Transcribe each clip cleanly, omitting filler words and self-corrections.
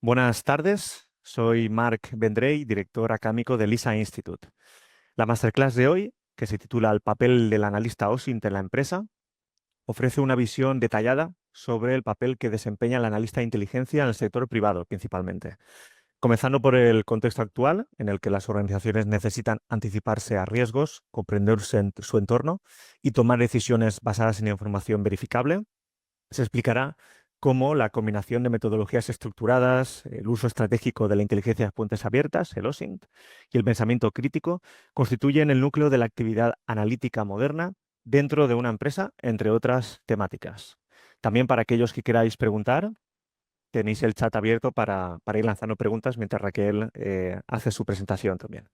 Buenas tardes, soy Marc Vendrell, director académico del LISA Institute. La masterclass de hoy, que se titula El papel del analista OSINT en la empresa, ofrece una visión detallada sobre el papel que desempeña el analista de inteligencia en el sector privado, principalmente. Comenzando por el contexto actual, en el que las organizaciones necesitan anticiparse a riesgos, comprender su entorno y tomar decisiones basadas en información verificable, se explicará cómo la combinación de metodologías estructuradas, el uso estratégico de la inteligencia de fuentes abiertas, el OSINT, y el pensamiento crítico constituyen el núcleo de la actividad analítica moderna dentro de una empresa, entre otras temáticas. También para aquellos que queráis preguntar, tenéis el chat abierto para ir lanzando preguntas mientras Raquel hace su presentación también.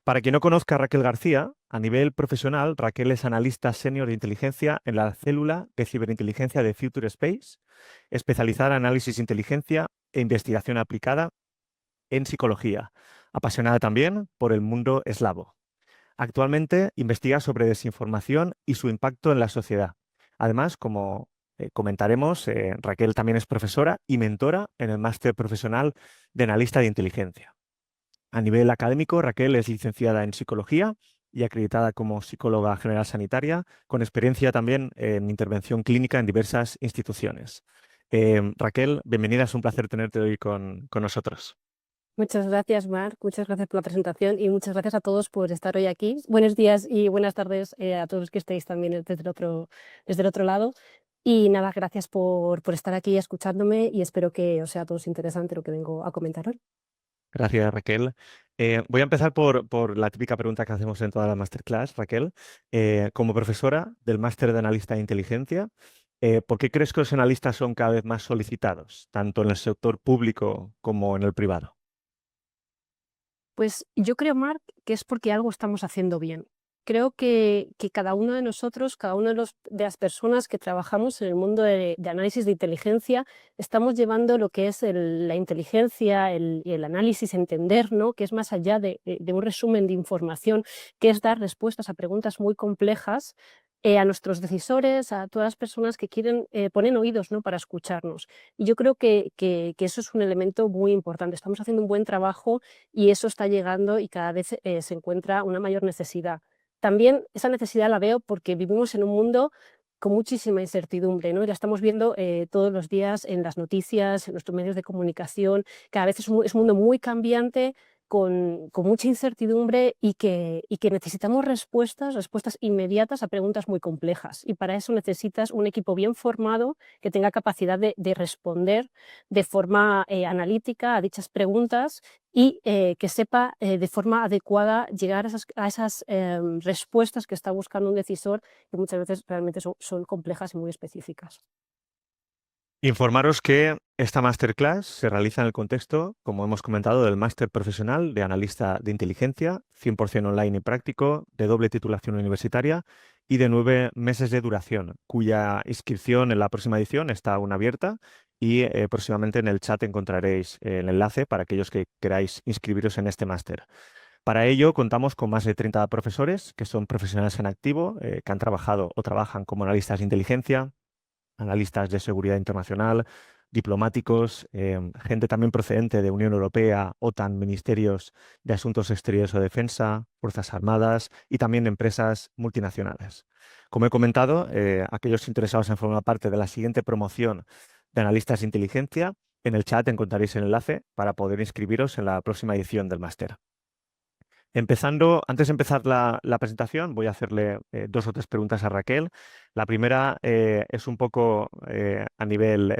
Para quien no conozca a Raquel García, a nivel profesional, Raquel es analista senior de inteligencia en la célula de ciberinteligencia de Future Space, especializada en análisis de inteligencia e investigación aplicada en psicología, apasionada también por el mundo eslavo. Actualmente investiga sobre desinformación y su impacto en la sociedad. Además, como comentaremos, Raquel también es profesora y mentora en el máster profesional de analista de inteligencia. A nivel académico, Raquel es licenciada en psicología y acreditada como psicóloga general sanitaria, con experiencia también en intervención clínica en diversas instituciones. Raquel, bienvenida, es un placer tenerte hoy con nosotros. Muchas gracias, Marc. Muchas gracias por la presentación y muchas gracias a todos por estar hoy aquí. Buenos días y buenas tardes a todos los que estéis también desde el otro lado. Y nada, gracias por estar aquí escuchándome y espero que os sea a todos interesante lo que vengo a comentar hoy. Gracias, Raquel. Voy a empezar por la típica pregunta que hacemos en toda la masterclass, Raquel. Como profesora del máster de analista de inteligencia, ¿por qué crees que los analistas son cada vez más solicitados, tanto en el sector público como en el privado? Pues yo creo, Marc, que es porque algo estamos haciendo bien. Creo que cada uno de nosotros, cada uno de las personas que trabajamos en el mundo de análisis de inteligencia, estamos llevando lo que es la inteligencia y el análisis, entender, ¿no? Que es más allá de un resumen de información, que es dar respuestas a preguntas muy complejas a nuestros decisores, a todas las personas que quieren, ponen oídos, ¿no? Para escucharnos. Y yo creo que eso es un elemento muy importante. Estamos haciendo un buen trabajo y eso está llegando y cada vez se encuentra una mayor necesidad. También esa necesidad la veo porque vivimos en un mundo con muchísima incertidumbre, ¿no? Y la estamos viendo todos los días en las noticias, en nuestros medios de comunicación. Cada vez es un mundo muy cambiante, con mucha incertidumbre y que necesitamos respuestas inmediatas a preguntas muy complejas. Y para eso necesitas un equipo bien formado que tenga capacidad de responder de forma analítica a dichas preguntas y que sepa de forma adecuada llegar a esas respuestas que está buscando un decisor, que muchas veces realmente son complejas y muy específicas. Informaros que esta masterclass se realiza en el contexto, como hemos comentado, del máster profesional de analista de inteligencia, 100% online y práctico, de doble titulación universitaria y de 9 meses de duración, cuya inscripción en la próxima edición está aún abierta y próximamente en el chat encontraréis el enlace para aquellos que queráis inscribiros en este máster. Para ello, contamos con más de 30 profesores que son profesionales en activo, que han trabajado o trabajan como analistas de inteligencia, analistas de seguridad internacional, diplomáticos, gente también procedente de Unión Europea, OTAN, Ministerios de Asuntos Exteriores o Defensa, Fuerzas Armadas y también empresas multinacionales. Como he comentado, aquellos interesados en formar parte de la siguiente promoción de analistas de inteligencia, en el chat encontraréis el enlace para poder inscribiros en la próxima edición del máster. Empezando, antes de empezar la presentación, voy a hacerle 2 o 3 preguntas a Raquel. La primera es un poco a nivel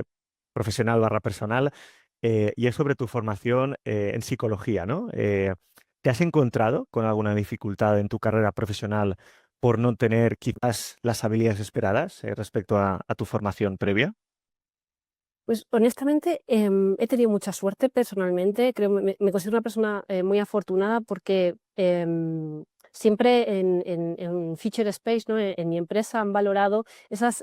profesional barra personal y es sobre tu formación en psicología, ¿no? ¿Te has encontrado con alguna dificultad en tu carrera profesional por no tener quizás las habilidades esperadas respecto a tu formación previa? Pues honestamente, he tenido mucha suerte personalmente. Creo, me considero una persona muy afortunada porque siempre en Future Space, ¿no? En mi empresa han valorado esas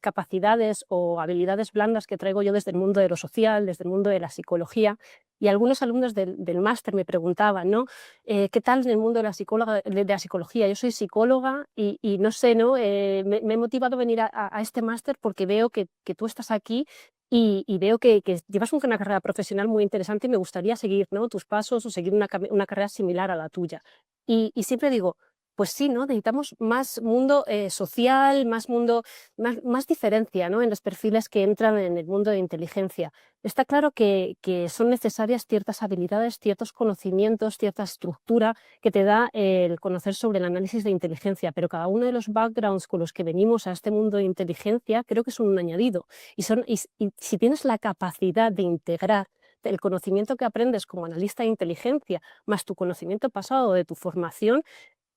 capacidades o habilidades blandas que traigo yo desde el mundo de lo social, desde el mundo de la psicología. Y algunos alumnos del máster me preguntaban, ¿no? ¿Qué tal en el mundo de la psicología? Yo soy psicóloga y no sé, ¿no? Me he motivado a venir a este máster porque veo que tú estás aquí y veo que llevas una carrera profesional muy interesante y me gustaría seguir, ¿no? Tus pasos o seguir una carrera similar a la tuya. Y siempre digo, pues sí, ¿no? Necesitamos más mundo social, más mundo, más diferencia, ¿no? En los perfiles que entran en el mundo de inteligencia. Está claro que son necesarias ciertas habilidades, ciertos conocimientos, cierta estructura que te da el conocer sobre el análisis de inteligencia, pero cada uno de los backgrounds con los que venimos a este mundo de inteligencia creo que son un añadido. Y si tienes la capacidad de integrar el conocimiento que aprendes como analista de inteligencia más tu conocimiento pasado de tu formación,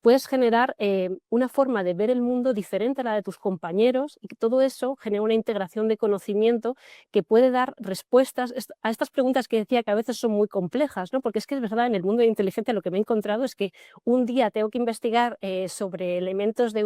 puedes generar una forma de ver el mundo diferente a la de tus compañeros y que todo eso genera una integración de conocimiento que puede dar respuestas a estas preguntas que decía que a veces son muy complejas, ¿no? Porque es que es verdad, en el mundo de inteligencia lo que me he encontrado es que un día tengo que investigar sobre elementos de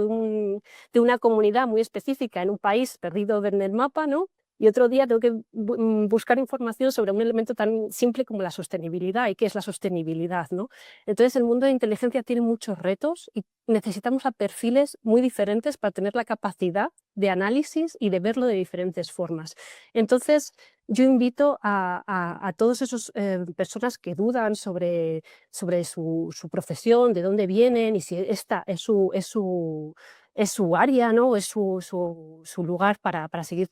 una comunidad muy específica en un país perdido en el mapa, ¿no? Y otro día tengo que buscar información sobre un elemento tan simple como la sostenibilidad y qué es la sostenibilidad, ¿no? Entonces, el mundo de inteligencia tiene muchos retos y necesitamos a perfiles muy diferentes para tener la capacidad de análisis y de verlo de diferentes formas. Entonces, yo invito a todas esas personas que dudan sobre su profesión, de dónde vienen y si esta es su área, ¿no? Es su lugar para seguir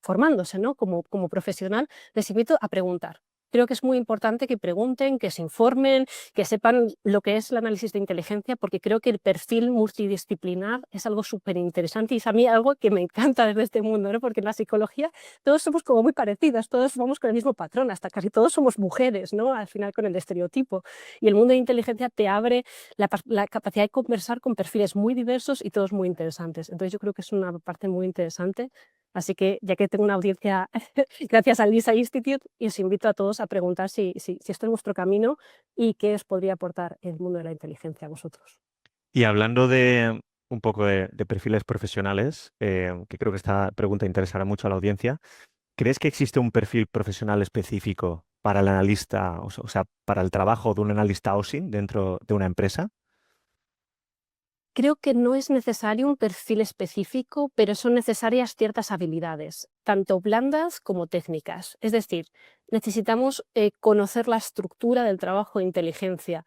formándose, ¿no? Como profesional, les invito a preguntar. Creo que es muy importante que pregunten, que se informen, que sepan lo que es el análisis de inteligencia, porque creo que el perfil multidisciplinar es algo súper interesante y es a mí algo que me encanta desde este mundo, ¿no? Porque en la psicología todos somos como muy parecidas, todos vamos con el mismo patrón, hasta casi todos somos mujeres, ¿no? Al final con el estereotipo. Y el mundo de inteligencia te abre la capacidad de conversar con perfiles muy diversos y todos muy interesantes. Entonces yo creo que es una parte muy interesante. Así que, ya que tengo una audiencia gracias al LISA Institute, y os invito a todos a preguntar si esto es vuestro camino y qué os podría aportar el mundo de la inteligencia a vosotros. Y hablando de un poco de perfiles profesionales, que creo que esta pregunta interesará mucho a la audiencia, ¿crees que existe un perfil profesional específico para el analista, o sea, para el trabajo de un analista OSINT dentro de una empresa? Creo que no es necesario un perfil específico, pero son necesarias ciertas habilidades, tanto blandas como técnicas. Es decir, necesitamos conocer la estructura del trabajo de inteligencia.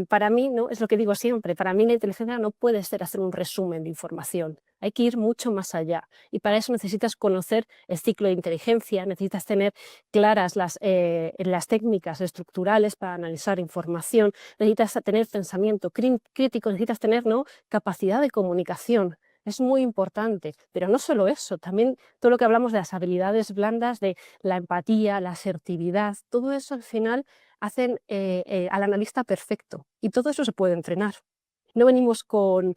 Para mí, ¿no? Es lo que digo siempre, para mí la inteligencia no puede ser hacer un resumen de información, hay que ir mucho más allá y para eso necesitas conocer el ciclo de inteligencia, necesitas tener claras las técnicas estructurales para analizar información, necesitas tener pensamiento crítico, necesitas tener, ¿no? Capacidad de comunicación. Es muy importante, pero no solo eso, también todo lo que hablamos de las habilidades blandas, de la empatía, la asertividad, todo eso al final hacen al analista perfecto y todo eso se puede entrenar. No venimos con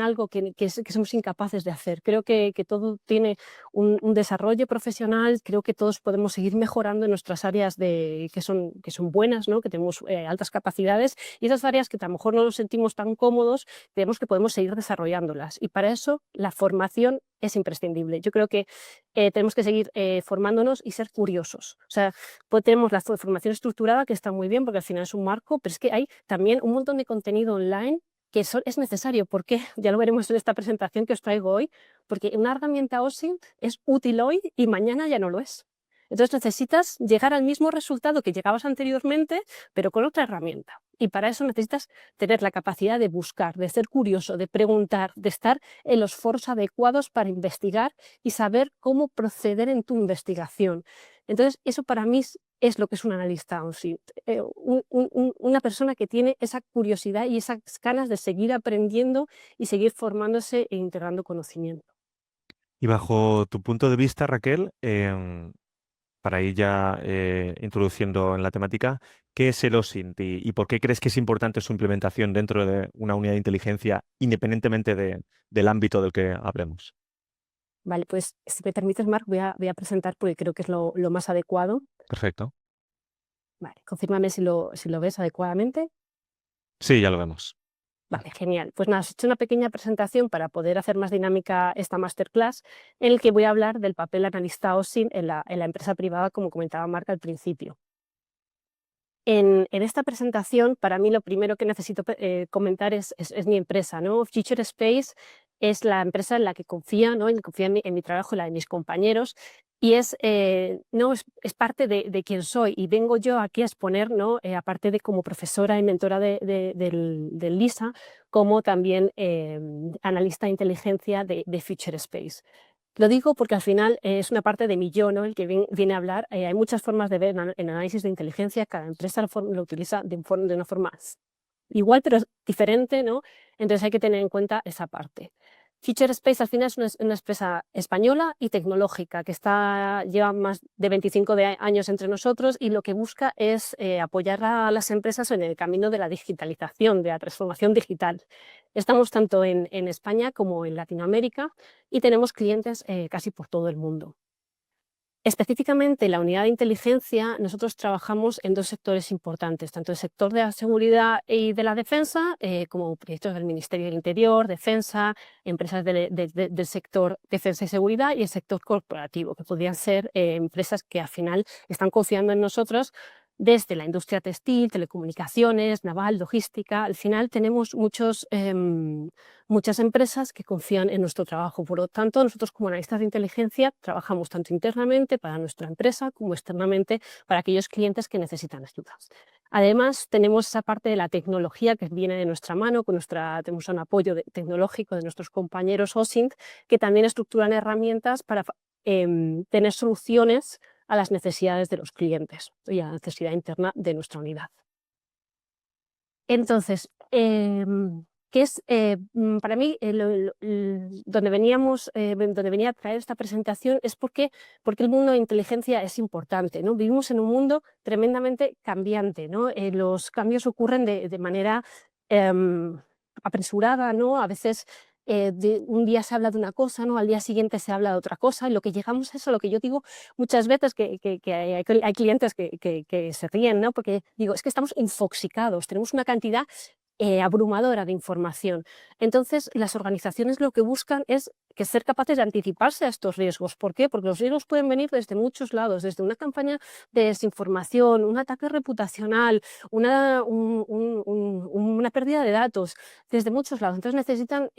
algo que somos incapaces de hacer. Creo que todo tiene un desarrollo profesional, creo que todos podemos seguir mejorando en nuestras áreas que son buenas, ¿no? Que tenemos altas capacidades y esas áreas que a lo mejor no nos sentimos tan cómodos, creemos que podemos seguir desarrollándolas. Y para eso la formación es imprescindible. Yo creo que tenemos que seguir formándonos y ser curiosos. O sea, pues tenemos la formación estructurada, que está muy bien porque al final es un marco, pero es que hay también un montón de contenido online que es necesario. ¿Por qué? Ya lo veremos en esta presentación que os traigo hoy, porque una herramienta OSINT es útil hoy y mañana ya no lo es. Entonces necesitas llegar al mismo resultado que llegabas anteriormente, pero con otra herramienta. Y para eso necesitas tener la capacidad de buscar, de ser curioso, de preguntar, de estar en los foros adecuados para investigar y saber cómo proceder en tu investigación. Entonces, eso para mí es lo que es un analista OSINT, una persona que tiene esa curiosidad y esas ganas de seguir aprendiendo y seguir formándose e integrando conocimiento. Y bajo tu punto de vista, Raquel, para ir ya introduciendo en la temática, ¿qué es el OSINT y por qué crees que es importante su implementación dentro de una unidad de inteligencia, independientemente del ámbito del que hablemos? Vale, pues si me permites, Marc, voy a presentar porque creo que es lo más adecuado. Perfecto. Vale, confírmame si lo ves adecuadamente. Sí, ya lo vemos. Vale, genial. Pues nada, os he hecho una pequeña presentación para poder hacer más dinámica esta masterclass, en el que voy a hablar del papel analista OSINT en la empresa privada, como comentaba Marc al principio. En esta presentación, para mí lo primero que necesito comentar es mi empresa, ¿no? Future Space es la empresa en la que confía, ¿no? Confía en mi trabajo, en la de mis compañeros, y no, es parte de quién soy. Y vengo yo aquí a exponer, ¿no? Aparte de como profesora y mentora del LISA, como también analista de inteligencia de Future Space. Lo digo porque al final es una parte de mi yo, ¿no? El que viene a hablar. Hay muchas formas de ver en análisis de inteligencia, cada empresa lo utiliza de una forma igual, pero es diferente, ¿no? Entonces hay que tener en cuenta esa parte. Future Space al final es una empresa española y tecnológica que lleva más de 25 años entre nosotros, y lo que busca es apoyar a las empresas en el camino de la digitalización, de la transformación digital. Estamos tanto en España como en Latinoamérica y tenemos clientes casi por todo el mundo. Específicamente en la unidad de inteligencia, nosotros trabajamos en dos sectores importantes, tanto el sector de la seguridad y de la defensa, como proyectos del Ministerio del Interior, defensa, empresas del sector defensa y seguridad, y el sector corporativo, que podrían ser empresas que al final están confiando en nosotros desde la industria textil, telecomunicaciones, naval, logística. Al final tenemos muchas empresas que confían en nuestro trabajo. Por lo tanto, nosotros como analistas de inteligencia trabajamos tanto internamente para nuestra empresa como externamente para aquellos clientes que necesitan ayuda. Además, tenemos esa parte de la tecnología que viene de nuestra mano, tenemos un apoyo tecnológico de nuestros compañeros OSINT, que también estructuran herramientas para tener soluciones a las necesidades de los clientes y a la necesidad interna de nuestra unidad. Entonces, para mí, donde venía a traer esta presentación es porque el mundo de inteligencia es importante, ¿no? Vivimos en un mundo tremendamente cambiante, ¿no? Los cambios ocurren de manera apresurada, ¿no? A veces un día se habla de una cosa, ¿no? Al día siguiente se habla de otra cosa, y lo que llegamos es a lo que yo digo muchas veces, que hay clientes que se ríen, ¿no? Porque digo, es que estamos infoxicados, tenemos una cantidad abrumadora de información. Entonces, las organizaciones lo que buscan es ser capaces de anticiparse a estos riesgos. ¿Por qué? Porque los riesgos pueden venir desde muchos lados, desde una campaña de desinformación, un ataque reputacional, una pérdida de datos, desde muchos lados. Entonces necesitan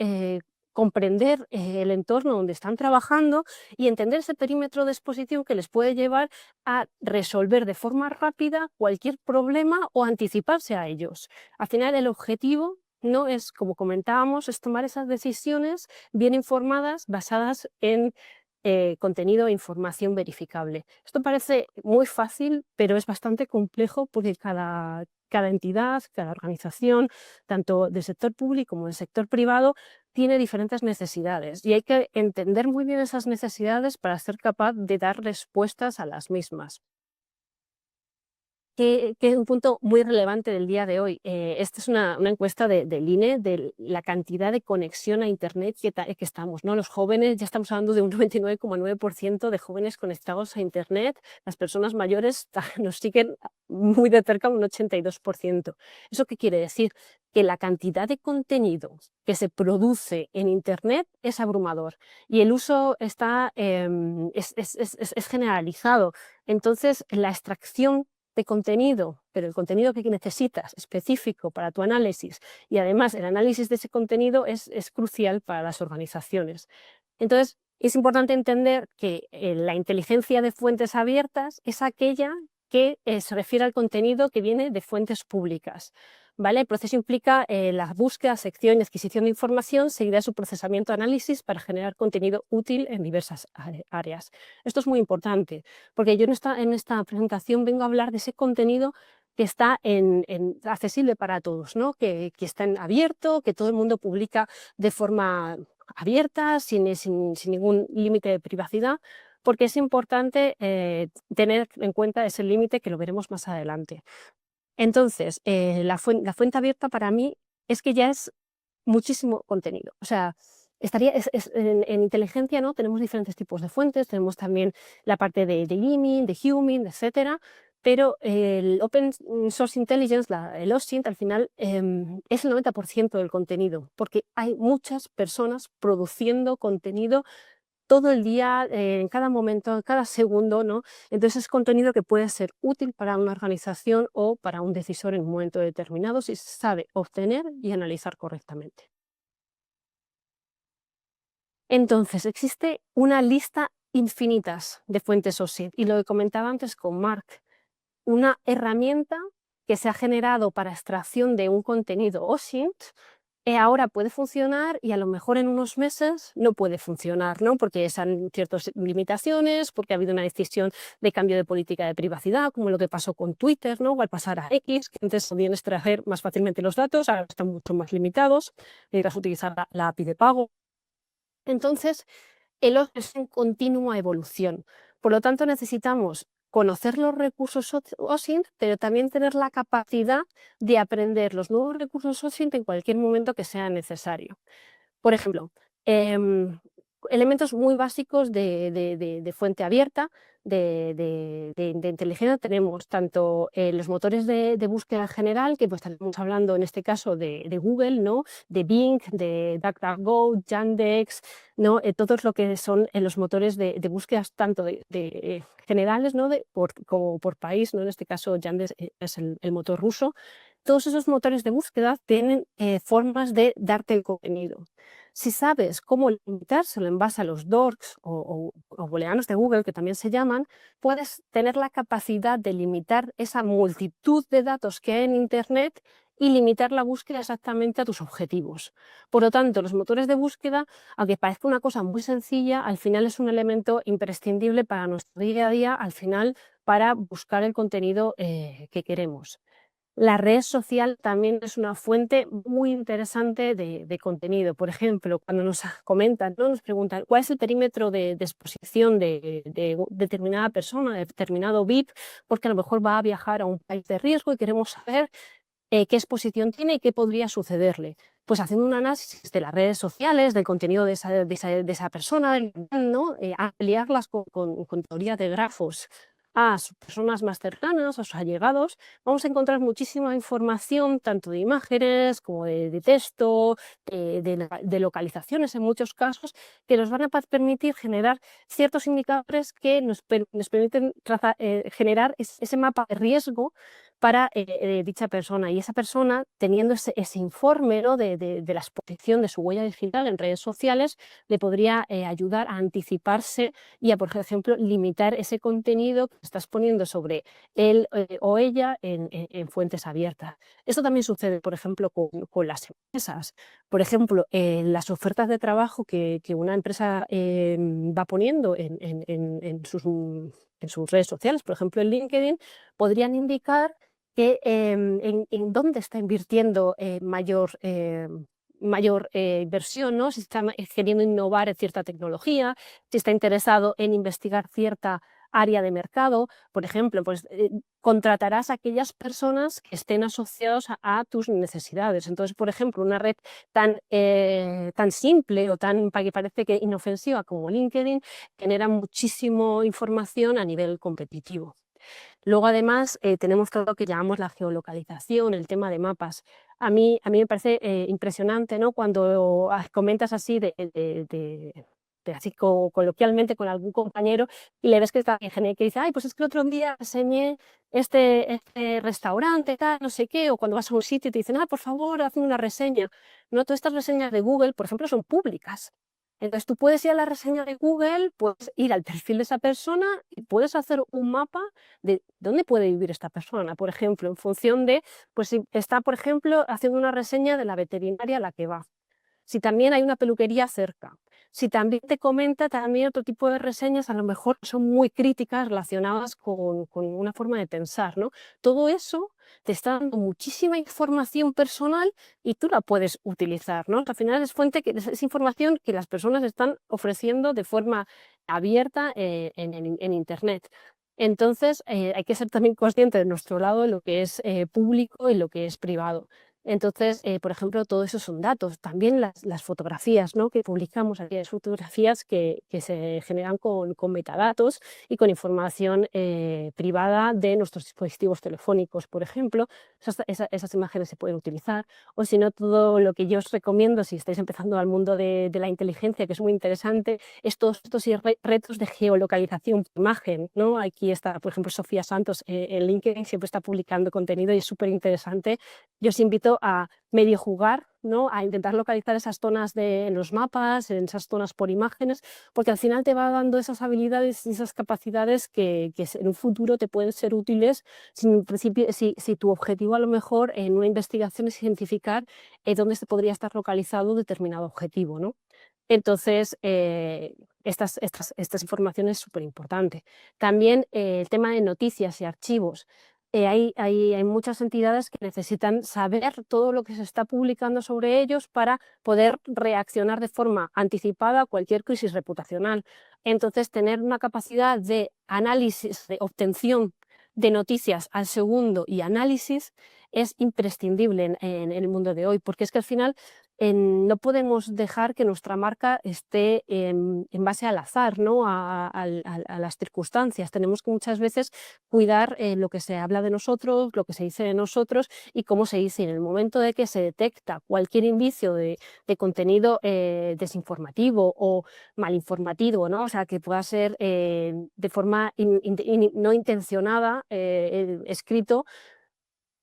comprender el entorno donde están trabajando y entender ese perímetro de exposición que les puede llevar a resolver de forma rápida cualquier problema o anticiparse a ellos. Al final, el objetivo no es, como comentábamos, es tomar esas decisiones bien informadas, basadas en contenido e información verificable. Esto parece muy fácil, pero es bastante complejo, porque cada entidad, cada organización, tanto del sector público como del sector privado, tiene diferentes necesidades, y hay que entender muy bien esas necesidades para ser capaz de dar respuestas a las mismas. Que es un punto muy relevante del día de hoy. Esta es una encuesta del INE, de la cantidad de conexión a Internet que estamos, ¿no? Los jóvenes, ya estamos hablando de un 99,9% de jóvenes conectados a Internet. Las personas mayores nos siguen muy de cerca, un 82%. ¿Eso qué quiere decir? Que la cantidad de contenido que se produce en Internet es abrumador, y el uso es generalizado. Entonces, la extracción de contenido, pero el contenido que necesitas específico para tu análisis, y además el análisis de ese contenido es crucial para las organizaciones. Entonces, es importante entender que la inteligencia de fuentes abiertas es aquella que se refiere al contenido que viene de fuentes públicas, ¿vale? El proceso implica la búsqueda, sección y adquisición de información, seguida de su procesamiento y análisis para generar contenido útil en diversas áreas. Esto es muy importante, porque yo en esta presentación vengo a hablar de ese contenido que está accesible para todos, ¿no? Que está en abierto, que todo el mundo publica de forma abierta, sin ningún límite de privacidad, porque es importante tener en cuenta ese límite, que lo veremos más adelante. Entonces, la fuente abierta para mí es que ya es muchísimo contenido. O sea, en inteligencia, ¿no? Tenemos diferentes tipos de fuentes, tenemos también la parte de gaming, de huming, etcétera, pero el Open Source Intelligence, el OSINT, al final es el 90% del contenido, porque hay muchas personas produciendo contenido todo el día, en cada momento, en cada segundo, ¿no? Entonces es contenido que puede ser útil para una organización o para un decisor en un momento determinado si se sabe obtener y analizar correctamente. Entonces, existe una lista infinitas de fuentes OSINT y lo que comentaba antes con Mark, una herramienta que se ha generado para extracción de un contenido OSINT, ahora puede funcionar y a lo mejor en unos meses no puede funcionar, ¿no? Porque están ciertas limitaciones, porque ha habido una decisión de cambio de política de privacidad, como lo que pasó con Twitter, ¿no? O al pasar a X, que antes podían extraer más fácilmente los datos, ahora están mucho más limitados, necesitas utilizar la API de pago. Entonces, el OSINT es en continua evolución. Por lo tanto, necesitamos conocer los recursos OSINT, pero también tener la capacidad de aprender los nuevos recursos OSINT en cualquier momento que sea necesario. Por ejemplo, elementos muy básicos de fuente abierta, de inteligencia, tenemos tanto los motores de búsqueda en general, que pues estamos hablando en este caso de Google, ¿no? De Bing, de DuckDuckGo, Yandex, ¿no? Todos lo que son los motores de búsquedas tanto generales, ¿no? Como por país, ¿no? En este caso Yandex es el motor ruso. Todos esos motores de búsqueda tienen formas de darte el contenido. Si sabes cómo limitárselo en base a los DORCs o booleanos de Google, que también se llaman, puedes tener la capacidad de limitar esa multitud de datos que hay en Internet y limitar la búsqueda exactamente a tus objetivos. Por lo tanto, los motores de búsqueda, aunque parezca una cosa muy sencilla, al final es un elemento imprescindible para nuestro día a día, al final para buscar el contenido que queremos. La red social también es una fuente muy interesante de contenido. Por ejemplo, cuando nos comentan, ¿no? Nos preguntan cuál es el perímetro de exposición de determinada persona, de determinado VIP, porque a lo mejor va a viajar a un país de riesgo y queremos saber qué exposición tiene y qué podría sucederle. Pues haciendo un análisis de las redes sociales, del contenido de esa persona, ¿no? Ampliarlas con teoría de grafos a sus personas más cercanas, a sus allegados, vamos a encontrar muchísima información, tanto de imágenes como de texto, de localizaciones en muchos casos, que nos van a permitir generar ciertos indicadores que nos permiten generar ese mapa de riesgo para dicha persona. Y esa persona, teniendo ese informe, ¿no? de la exposición de su huella digital en redes sociales, le podría ayudar a anticiparse y a, por ejemplo, limitar ese contenido que estás poniendo sobre él o ella en fuentes abiertas. Esto también sucede, por ejemplo, con las empresas. Por ejemplo, las ofertas de trabajo que una empresa va poniendo en sus redes sociales, por ejemplo en LinkedIn, podrían indicar que, en dónde está invirtiendo mayor inversión, ¿no? Si está queriendo innovar en cierta tecnología, si está interesado en investigar cierta área de mercado. Por ejemplo, pues contratarás a aquellas personas que estén asociados a tus necesidades. Entonces, por ejemplo, una red tan simple o tan que parece que inofensiva como LinkedIn genera muchísima información a nivel competitivo. Luego, además, tenemos todo lo que llamamos la geolocalización, el tema de mapas. A mí me parece impresionante, ¿no? Cuando comentas así así coloquialmente con algún compañero y le ves que está en ingeniería que dice, ay, pues es que el otro día reseñé este restaurante, tal, no sé qué, o cuando vas a un sitio y te dicen, ah, por favor, hazme una reseña. No, todas estas reseñas de Google, por ejemplo, son públicas. Entonces tú puedes ir a la reseña de Google, puedes ir al perfil de esa persona y puedes hacer un mapa de dónde puede vivir esta persona, por ejemplo, en función de, pues si está, por ejemplo, haciendo una reseña de la veterinaria a la que va, si también hay una peluquería cerca, si también te comenta también otro tipo de reseñas, a lo mejor son muy críticas relacionadas con una forma de pensar, ¿no? Todo eso te está dando muchísima información personal y tú la puedes utilizar, ¿no? Al final es es información que las personas están ofreciendo de forma abierta en Internet. Entonces, hay que ser también consciente de nuestro lado de lo que es público y lo que es privado. Entonces, por ejemplo, todo eso son datos. También las fotografías, ¿no?, que publicamos, aquellas fotografías que se generan con metadatos y con información privada de nuestros dispositivos telefónicos, por ejemplo. Esas imágenes se pueden utilizar. O si no, todo lo que yo os recomiendo, si estáis empezando al mundo de la inteligencia, que es muy interesante, estos retos de geolocalización por imagen, ¿no? Aquí está, por ejemplo, Sofía Santos en LinkedIn, siempre está publicando contenido y es súper interesante. Yo os invito a medio jugar, ¿no?, a intentar localizar esas zonas en los mapas, en esas zonas por imágenes, porque al final te va dando esas habilidades y esas capacidades que en un futuro te pueden ser útiles si tu objetivo a lo mejor en una investigación es identificar dónde se podría estar localizado determinado objetivo, ¿no? Entonces, estas informaciones es súper importante. También el tema de noticias y archivos. Hay muchas entidades que necesitan saber todo lo que se está publicando sobre ellos para poder reaccionar de forma anticipada a cualquier crisis reputacional. Entonces, tener una capacidad de análisis, de obtención de noticias al segundo y análisis es imprescindible en el mundo de hoy, porque es que al final no podemos dejar que nuestra marca esté en base al azar, ¿no?, a las circunstancias. Tenemos que muchas veces cuidar lo que se habla de nosotros, lo que se dice de nosotros y cómo se dice. En el momento de que se detecta cualquier indicio de contenido desinformativo o malinformativo, ¿no?, o sea, que pueda ser de forma no intencionada escrito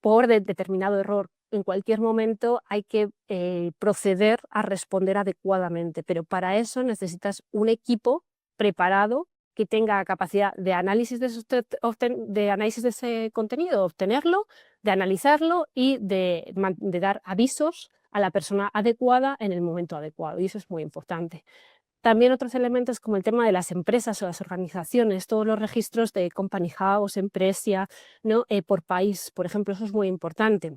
por determinado error. En cualquier momento hay que proceder a responder adecuadamente, pero para eso necesitas un equipo preparado que tenga capacidad de análisis de análisis de ese contenido, obtenerlo, de analizarlo y de dar avisos a la persona adecuada en el momento adecuado, y eso es muy importante. También otros elementos como el tema de las empresas o las organizaciones, todos los registros de Company House, Empresia, ¿no?, por país, por ejemplo, eso es muy importante.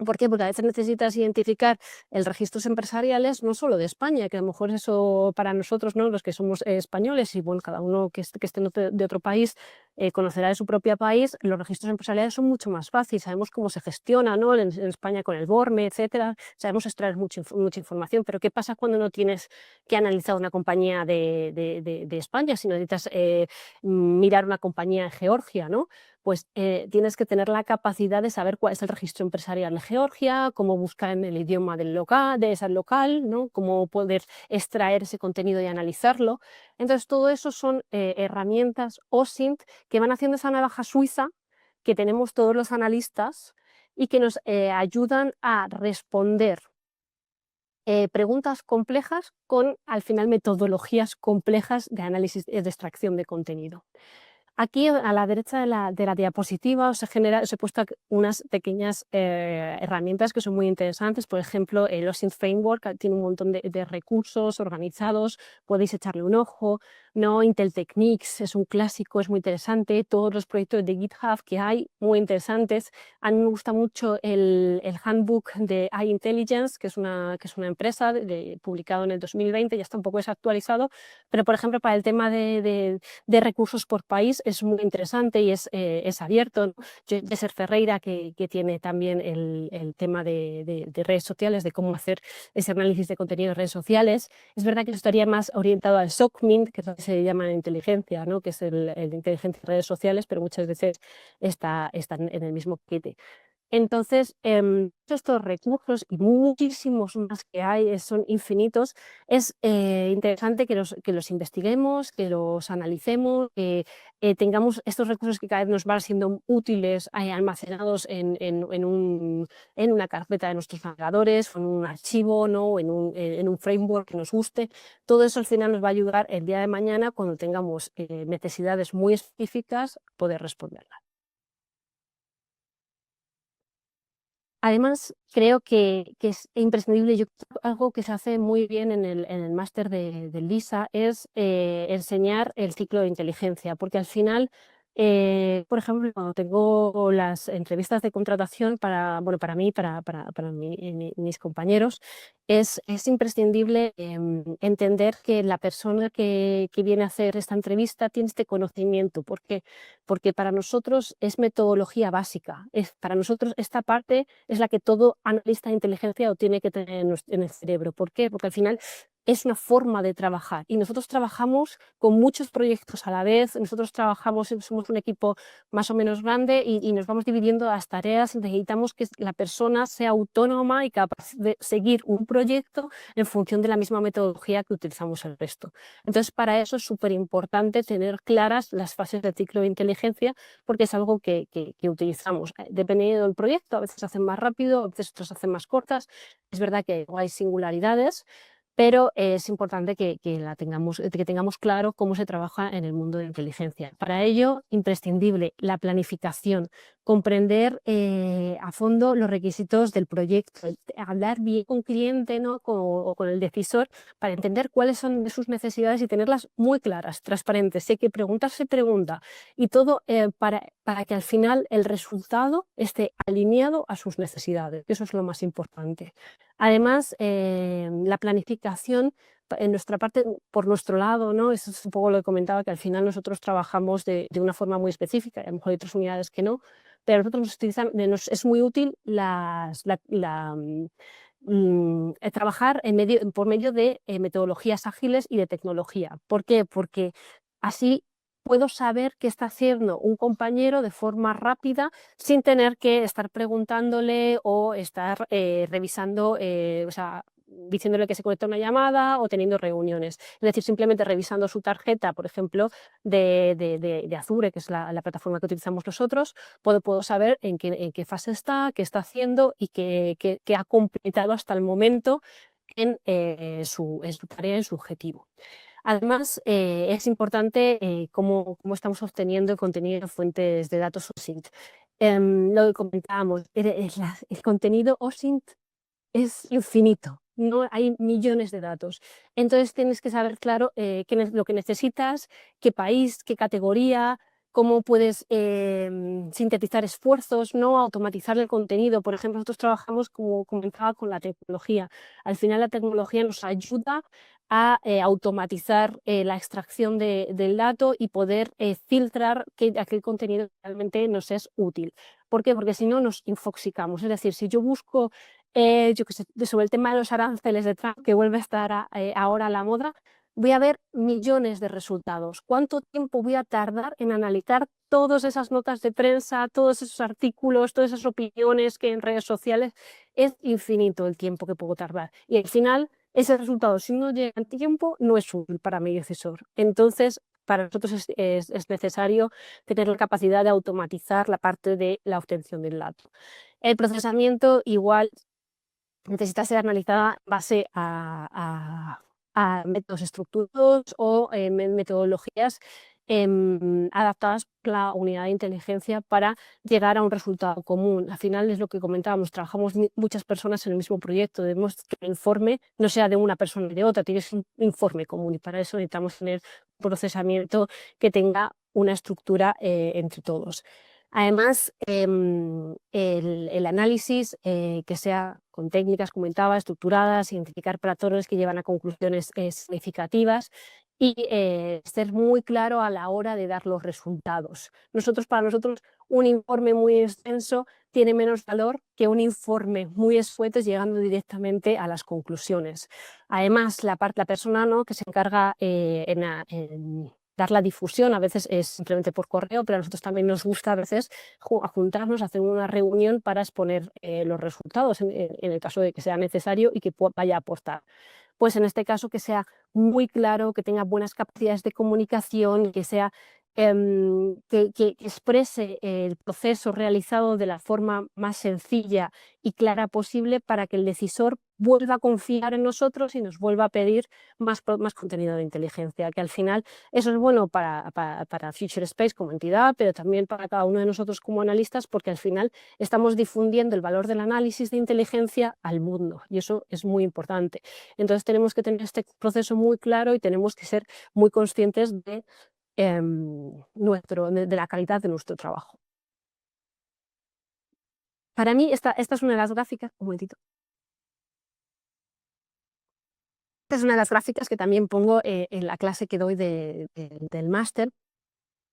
¿Por qué? Porque a veces necesitas identificar el registros empresariales no solo de España, que a lo mejor eso para nosotros, ¿no?, los que somos españoles, y bueno, cada uno que esté de otro país conocerá de su propio país, los registros empresariales son mucho más fáciles, sabemos cómo se gestiona, ¿no?, en España con el BORME, etcétera, sabemos extraer mucha información, pero ¿qué pasa cuando no tienes que analizar una compañía de España, si necesitas mirar una compañía en Georgia, ¿no? Pues tienes que tener la capacidad de saber cuál es el registro empresarial de Georgia, cómo buscar en el idioma de ese local, ¿no?, cómo poder extraer ese contenido y analizarlo. Entonces, todo eso son herramientas OSINT que van haciendo esa navaja suiza que tenemos todos los analistas y que nos ayudan a responder preguntas complejas con, al final, metodologías complejas de análisis de extracción de contenido. Aquí a la derecha de la diapositiva os he puesto unas pequeñas herramientas que son muy interesantes. Por ejemplo, el OSINT Framework tiene un montón de recursos organizados, podéis echarle un ojo, ¿no? Intel Techniques es un clásico, es muy interesante. Todos los proyectos de GitHub que hay, muy interesantes. A mí me gusta mucho el handbook de iIntelligence, que es una empresa publicado en el 2020, ya está un poco desactualizado, pero por ejemplo para el tema de recursos por país es muy interesante y es abierto, ¿no? Jesser Ferreira, que tiene también el tema de redes sociales, de cómo hacer ese análisis de contenido de redes sociales. Es verdad que eso estaría más orientado al SOCMINT, que es lo que se llama inteligencia, ¿no?, que es el inteligencia de redes sociales, pero muchas veces están en el mismo paquete. Entonces, estos recursos y muchísimos más que hay, son infinitos. Es interesante que los investiguemos, que los analicemos, que tengamos estos recursos que cada vez nos van siendo útiles, almacenados en una carpeta de nuestros navegadores, o en un archivo, ¿no?, o en un framework que nos guste. Todo eso al final nos va a ayudar el día de mañana, cuando tengamos necesidades muy específicas, poder responderlas. Además, creo que es imprescindible, algo que se hace muy bien en el máster del LISA es enseñar el ciclo de inteligencia, porque al final Por ejemplo, cuando tengo las entrevistas de contratación bueno, para mí, mis compañeros, es imprescindible entender que la persona que viene a hacer esta entrevista tiene este conocimiento. ¿Por qué? Porque para nosotros es metodología básica. Para nosotros esta parte es la que todo analista de inteligencia lo tiene que tener en el cerebro. ¿Por qué? Porque al final es una forma de trabajar y nosotros trabajamos con muchos proyectos a la vez, nosotros somos un equipo más o menos grande y nos vamos dividiendo las tareas, necesitamos que la persona sea autónoma y capaz de seguir un proyecto en función de la misma metodología que utilizamos el resto. Entonces, para eso es súper importante tener claras las fases del ciclo de inteligencia porque es algo que utilizamos. Dependiendo del proyecto, a veces se hacen más rápido, a veces otros se hacen más cortas. Es verdad que hay singularidades, pero es importante que tengamos claro cómo se trabaja en el mundo de la inteligencia. Para ello, imprescindible la planificación, comprender a fondo los requisitos del proyecto, hablar bien con el cliente, ¿no? o con el decisor para entender cuáles son sus necesidades y tenerlas muy claras, transparentes. Si hay que preguntar, se pregunta. Y todo para que al final el resultado esté alineado a sus necesidades. Eso es lo más importante. Además, la planificación en nuestra parte, por nuestro lado, ¿no? Eso es un poco lo que comentaba, que al final nosotros trabajamos de una forma muy específica, y a lo mejor hay otras unidades que no, pero a nosotros es muy útil trabajar por medio de metodologías ágiles y de tecnología. ¿Por qué? Porque así puedo saber qué está haciendo un compañero de forma rápida sin tener que estar preguntándole o estar revisando, o sea, diciéndole que se conecta una llamada o teniendo reuniones. Es decir, simplemente revisando su tarjeta, por ejemplo, de Azure, que es la plataforma que utilizamos nosotros, puedo saber en qué fase está, qué está haciendo y qué ha completado hasta el momento en su tarea, en su objetivo. Además, es importante cómo estamos obteniendo el contenido de fuentes de datos OSINT. Lo que comentábamos, el contenido OSINT es infinito, no hay millones de datos. Entonces tienes que saber, claro, lo que necesitas, qué país, qué categoría, cómo puedes sintetizar esfuerzos, no automatizar el contenido. Por ejemplo, nosotros trabajamos, como comentaba, con la tecnología. Al final la tecnología nos ayuda a automatizar la extracción del dato y poder filtrar aquel contenido realmente nos es útil. ¿Por qué? Porque si no nos infoxicamos. Es decir, si yo busco yo qué sé, sobre el tema de los aranceles de Trump, que vuelve a estar ahora a la moda, voy a ver millones de resultados. ¿Cuánto tiempo voy a tardar en analizar todas esas notas de prensa, todos esos artículos, todas esas opiniones que en redes sociales? Es infinito el tiempo que puedo tardar. Y al final, ese resultado, si no llega en tiempo, no es útil para mi decisor. Entonces, para nosotros es necesario tener la capacidad de automatizar la parte de la obtención del dato. El procesamiento igual necesita ser analizada en base a métodos estructurados o metodologías adaptadas por la unidad de inteligencia para llegar a un resultado común. Al final es lo que comentábamos, trabajamos muchas personas en el mismo proyecto, debemos que el informe no sea de una persona y de otra, tienes un informe común y para eso necesitamos tener un procesamiento que tenga una estructura entre todos. Además, el análisis que sea con técnicas, comentaba, estructuradas, identificar patrones que llevan a conclusiones significativas y ser muy claro a la hora de dar los resultados. Para nosotros, un informe muy extenso tiene menos valor que un informe muy escueto llegando directamente a las conclusiones. Además, la persona, ¿no?, que se encarga en dar la difusión, a veces es simplemente por correo, pero a nosotros también nos gusta a veces juntarnos, hacer una reunión para exponer los resultados en el caso de que sea necesario y que vaya a aportar. Pues en este caso que sea muy claro, que tenga buenas capacidades de comunicación, que sea que exprese el proceso realizado de la forma más sencilla y clara posible para que el decisor vuelva a confiar en nosotros y nos vuelva a pedir más contenido de inteligencia, que al final eso es bueno para Future Space como entidad, pero también para cada uno de nosotros como analistas, porque al final estamos difundiendo el valor del análisis de inteligencia al mundo y eso es muy importante. Entonces tenemos que tener este proceso muy claro y tenemos que ser muy conscientes de de la calidad de nuestro trabajo. Para mí, esta es una de las gráficas, un momentito. Esta es una de las gráficas que también pongo en la clase que doy del máster,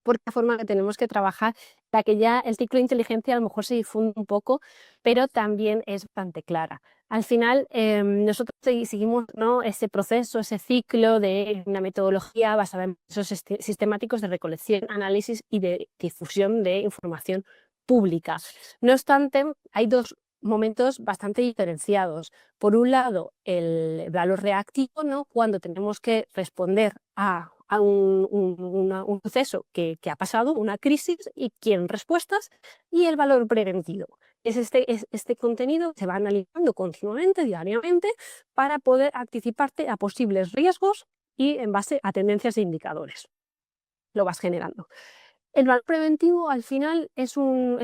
porque la forma que tenemos que trabajar, para que ya el ciclo de inteligencia a lo mejor se difunda un poco, pero también es bastante clara. Al final, nosotros seguimos, ¿no?, ese proceso, ese ciclo de una metodología basada en procesos sistemáticos de recolección, análisis y de difusión de información pública. No obstante, hay dos momentos bastante diferenciados. Por un lado, el valor reactivo, ¿no?, cuando tenemos que responder a un suceso que ha pasado, una crisis, y quieren respuestas, y el valor preventivo. Es este contenido que se va analizando continuamente, diariamente, para poder anticiparte a posibles riesgos y en base a tendencias e indicadores. Lo vas generando. El valor preventivo al final es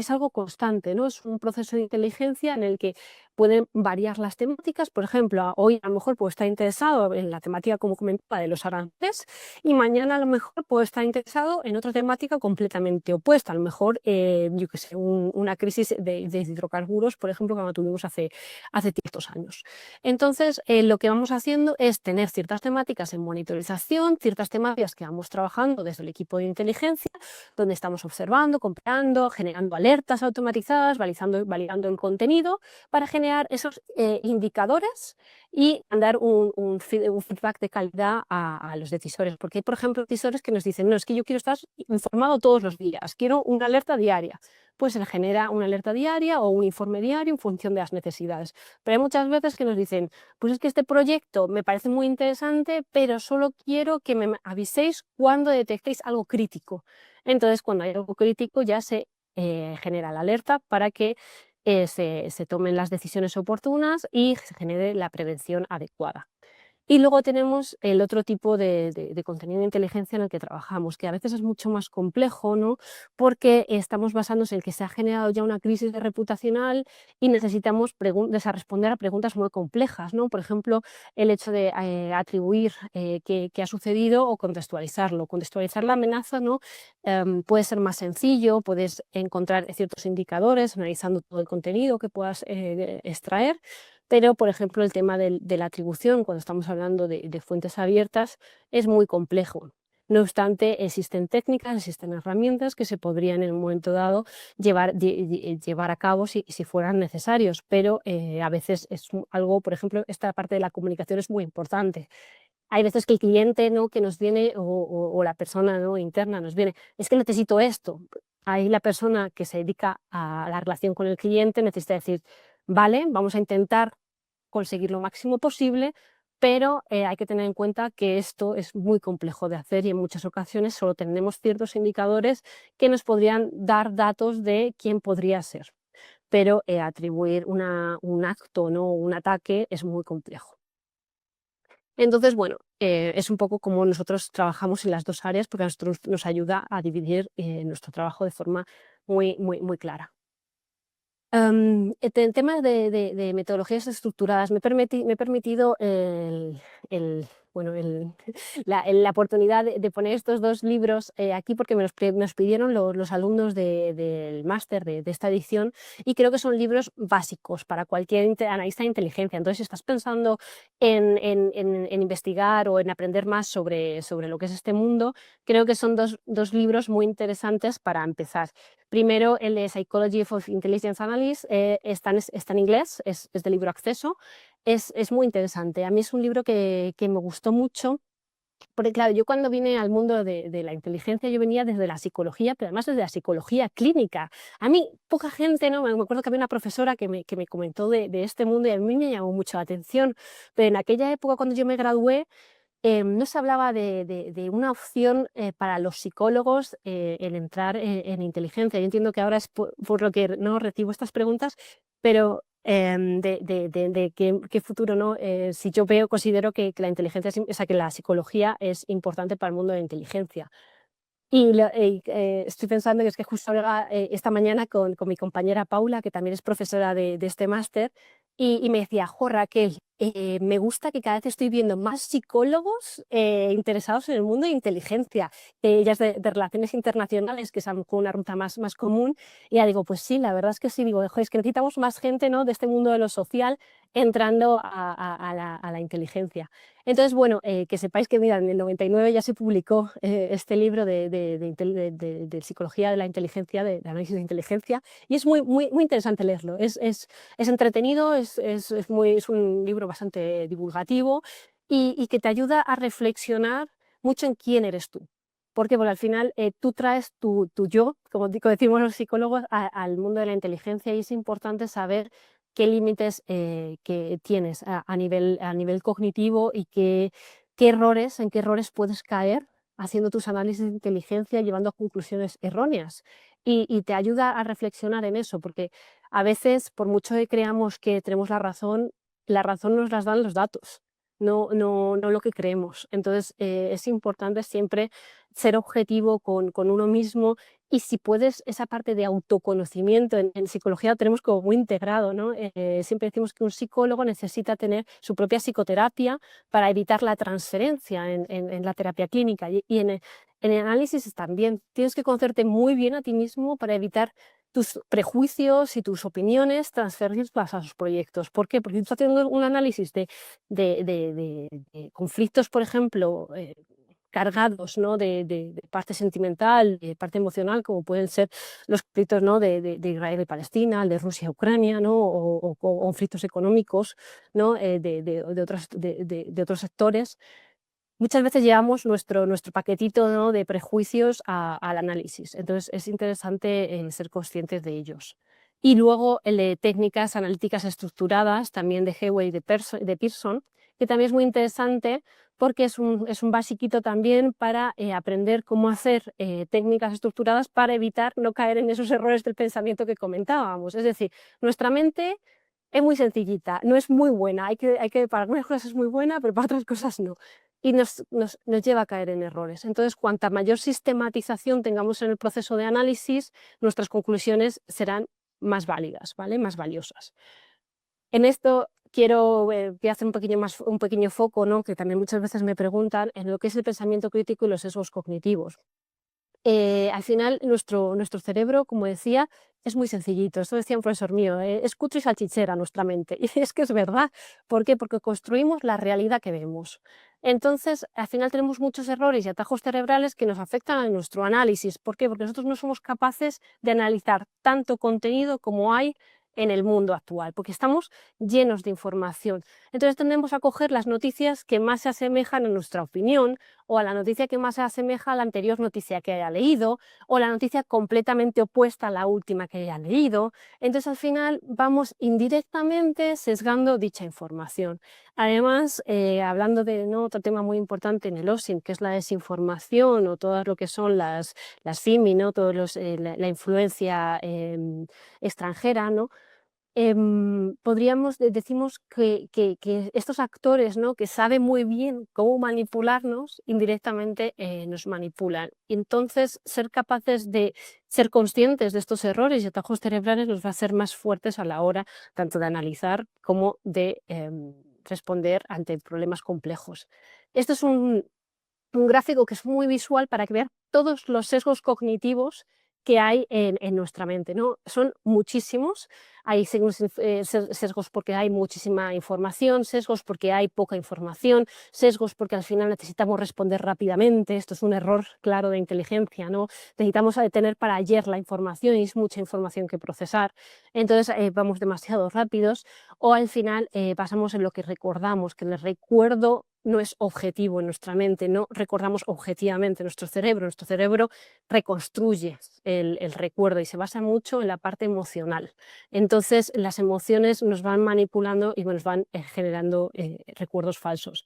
algo constante, ¿no? Es un proceso de inteligencia en el que pueden variar las temáticas. Por ejemplo, hoy a lo mejor puedo estar interesado en la temática, como comentaba, de los aranceles, y mañana a lo mejor puedo estar interesado en otra temática completamente opuesta. A lo mejor, yo qué sé, una crisis de hidrocarburos, por ejemplo, como tuvimos hace ciertos años. Entonces, lo que vamos haciendo es tener ciertas temáticas en monitorización, ciertas temáticas que vamos trabajando desde el equipo de inteligencia, donde estamos observando, comparando, generando alertas automatizadas, validando el contenido para generar esos indicadores y dar un feedback de calidad a los decisores. Porque hay, por ejemplo, decisores que nos dicen, no, es que yo quiero estar informado todos los días, quiero una alerta diaria. Pues se le genera una alerta diaria o un informe diario en función de las necesidades. Pero hay muchas veces que nos dicen, pues es que este proyecto me parece muy interesante, pero solo quiero que me aviséis cuando detectéis algo crítico. Entonces, cuando hay algo crítico, ya se genera la alerta para que se tomen las decisiones oportunas y se genere la prevención adecuada. Y luego tenemos el otro tipo de contenido de inteligencia en el que trabajamos, que a veces es mucho más complejo, ¿no?, porque estamos basándonos en que se ha generado ya una crisis reputacional y necesitamos responder a preguntas muy complejas, ¿no? Por ejemplo, el hecho de atribuir qué ha sucedido o contextualizarlo. Contextualizar la amenaza, ¿no?, puede ser más sencillo, puedes encontrar ciertos indicadores analizando todo el contenido que puedas extraer. Pero, por ejemplo, el tema de la atribución, cuando estamos hablando de fuentes abiertas, es muy complejo. No obstante, existen técnicas, existen herramientas que se podrían en un momento dado llevar a cabo si fueran necesarios, pero a veces es algo, por ejemplo, esta parte de la comunicación es muy importante. Hay veces que el cliente, ¿no?, que nos viene o la persona, ¿no?, interna nos viene, es que necesito esto. Ahí la persona que se dedica a la relación con el cliente necesita decir, vale, vamos a intentar conseguir lo máximo posible, pero hay que tener en cuenta que esto es muy complejo de hacer y en muchas ocasiones solo tenemos ciertos indicadores que nos podrían dar datos de quién podría ser, pero atribuir un acto, ¿no?, un ataque es muy complejo. Entonces, bueno, es un poco como nosotros trabajamos en las dos áreas, porque a nosotros nos ayuda a dividir nuestro trabajo de forma muy clara. En temas de metodologías estructuradas, me he permitido bueno, la oportunidad de poner estos dos libros aquí porque nos pidieron los alumnos del máster de esta edición, y creo que son libros básicos para cualquier analista de inteligencia. Entonces, si estás pensando en investigar o en aprender más sobre lo que es este mundo, creo que son dos libros muy interesantes para empezar. Primero, el de Psychology of Intelligence Analysis, está en inglés, es de libre acceso, es muy interesante. A mí es un libro que me gustó mucho, porque claro, yo cuando vine al mundo de la inteligencia, yo venía desde la psicología, pero además desde la psicología clínica. A mí, poca gente, ¿no? Me acuerdo que había una profesora que me comentó de este mundo y a mí me llamó mucho la atención, pero en aquella época, cuando yo me gradué, no se hablaba de una opción para los psicólogos el entrar en inteligencia. Yo entiendo que ahora es por lo que no recibo estas preguntas, pero de qué futuro, ¿no? Si yo considero que la inteligencia, o sea, que la psicología es importante para el mundo de la inteligencia. Y estoy pensando que es que justo ahora, esta mañana con mi compañera Paula, que también es profesora de este máster, y me decía, jo, Raquel, me gusta que cada vez estoy viendo más psicólogos interesados en el mundo de inteligencia, ellas de relaciones internacionales, que es a lo mejor una ruta más común. Y ya digo, pues sí, la verdad es que sí, digo, "Jo, es que necesitamos más gente, ¿no?, de este mundo de lo social entrando a la inteligencia". Entonces, bueno, que sepáis que, mira, en el 99 ya se publicó este libro de psicología de la inteligencia, de análisis de inteligencia, y es muy interesante leerlo. Es entretenido, es un libro bastante divulgativo y que te ayuda a reflexionar mucho en quién eres tú. ¿Por qué? Porque al final tú traes tu yo, como decimos los psicólogos, al mundo de la inteligencia, y es importante saber qué límites que tienes a nivel cognitivo y en qué errores puedes caer haciendo tus análisis de inteligencia, llevando a conclusiones erróneas. Y te ayuda a reflexionar en eso, porque a veces, por mucho que creamos que tenemos la razón nos las dan los datos, no lo que creemos. Entonces, es importante siempre ser objetivo con uno mismo, y si puedes, esa parte de autoconocimiento, en psicología lo tenemos como muy integrado, ¿no? Siempre decimos que un psicólogo necesita tener su propia psicoterapia para evitar la transferencia en la terapia clínica, y en el análisis también. Tienes que conocerte muy bien a ti mismo para evitar tus prejuicios y tus opiniones, transferirlas a los proyectos. ¿Por qué? Porque tú estás haciendo un análisis de conflictos, por ejemplo, cargados, ¿no?, de parte sentimental, de parte emocional, como pueden ser los conflictos, ¿no?, de Israel y Palestina, el de Rusia y Ucrania, ¿no?, o conflictos económicos, ¿no?, de otros sectores. Muchas veces llevamos nuestro paquetito, ¿no?, de prejuicios al análisis, entonces es interesante ser conscientes de ellos. Y luego el de técnicas analíticas estructuradas, también de Hewey y de Pearson, que también es muy interesante porque es un basiquito también para aprender cómo hacer técnicas estructuradas para evitar no caer en esos errores del pensamiento que comentábamos. Es decir, nuestra mente es muy sencillita, no es muy buena, para algunas cosas es muy buena, pero para otras cosas no. Y nos lleva a caer en errores. Entonces, cuanta mayor sistematización tengamos en el proceso de análisis, nuestras conclusiones serán más válidas, ¿vale?, más valiosas. En esto voy a hacer un pequeño foco, ¿no?, que también muchas veces me preguntan, en lo que es el pensamiento crítico y los sesgos cognitivos. Al final, nuestro cerebro, como decía, es muy sencillito. Esto decía un profesor mío, es cutre y salchichera nuestra mente. Y es que es verdad. ¿Por qué? Porque construimos la realidad que vemos. Entonces, al final tenemos muchos errores y atajos cerebrales que nos afectan a nuestro análisis. ¿Por qué? Porque nosotros no somos capaces de analizar tanto contenido como hay en el mundo actual, porque estamos llenos de información. Entonces tendemos a coger las noticias que más se asemejan a nuestra opinión, o a la noticia que más se asemeja a la anterior noticia que haya leído, o la noticia completamente opuesta a la última que haya leído. Entonces, al final, vamos indirectamente sesgando dicha información. Además, hablando de, ¿no?, otro tema muy importante en el OSINT, que es la desinformación, o todo lo que son las FIMI, ¿no?, la influencia extranjera, ¿no? Decimos que estos actores, ¿no?, que saben muy bien cómo manipularnos, indirectamente nos manipulan. Y entonces, ser capaces de ser conscientes de estos errores y atajos cerebrales nos va a hacer más fuertes a la hora tanto de analizar como de responder ante problemas complejos. Esto es un gráfico que es muy visual para que vean todos los sesgos cognitivos que hay en nuestra mente, ¿no? Son muchísimos. Hay sesgos porque hay muchísima información, sesgos porque hay poca información, sesgos porque al final necesitamos responder rápidamente. Esto es un error claro de inteligencia, ¿no? Necesitamos tener para ayer la información y es mucha información que procesar. Entonces vamos demasiado rápidos, o al final basamos en lo que recordamos, que el recuerdo no es objetivo en nuestra mente, no recordamos objetivamente nuestro cerebro reconstruye el recuerdo y se basa mucho en la parte emocional. Entonces, las emociones nos van manipulando y nos van generando recuerdos falsos.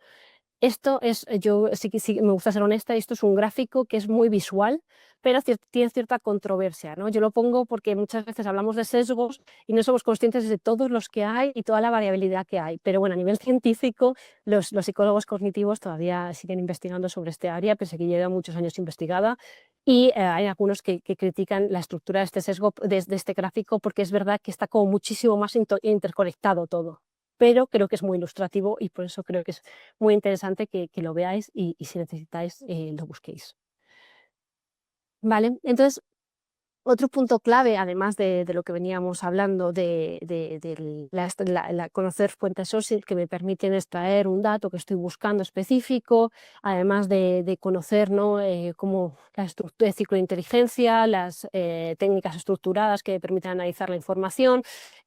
Esto es, yo sí me gusta ser honesta, esto es un gráfico que es muy visual, pero tiene cierta controversia, ¿no? Yo lo pongo porque muchas veces hablamos de sesgos y no somos conscientes de todos los que hay y toda la variabilidad que hay. Pero bueno, a nivel científico, los psicólogos cognitivos todavía siguen investigando sobre este área, pese a que lleva muchos años investigada. Y hay algunos que critican la estructura de este sesgo, de este gráfico, porque es verdad que está como muchísimo más interconectado todo. Pero creo que es muy ilustrativo y por eso creo que es muy interesante que lo veáis y si necesitáis lo busquéis. Vale, entonces otro punto clave, además de lo que veníamos hablando de conocer fuentes OSINT que me permiten extraer un dato que estoy buscando específico, además de conocer, ¿no? Cómo la estructura de ciclo de inteligencia, las técnicas estructuradas que permiten analizar la información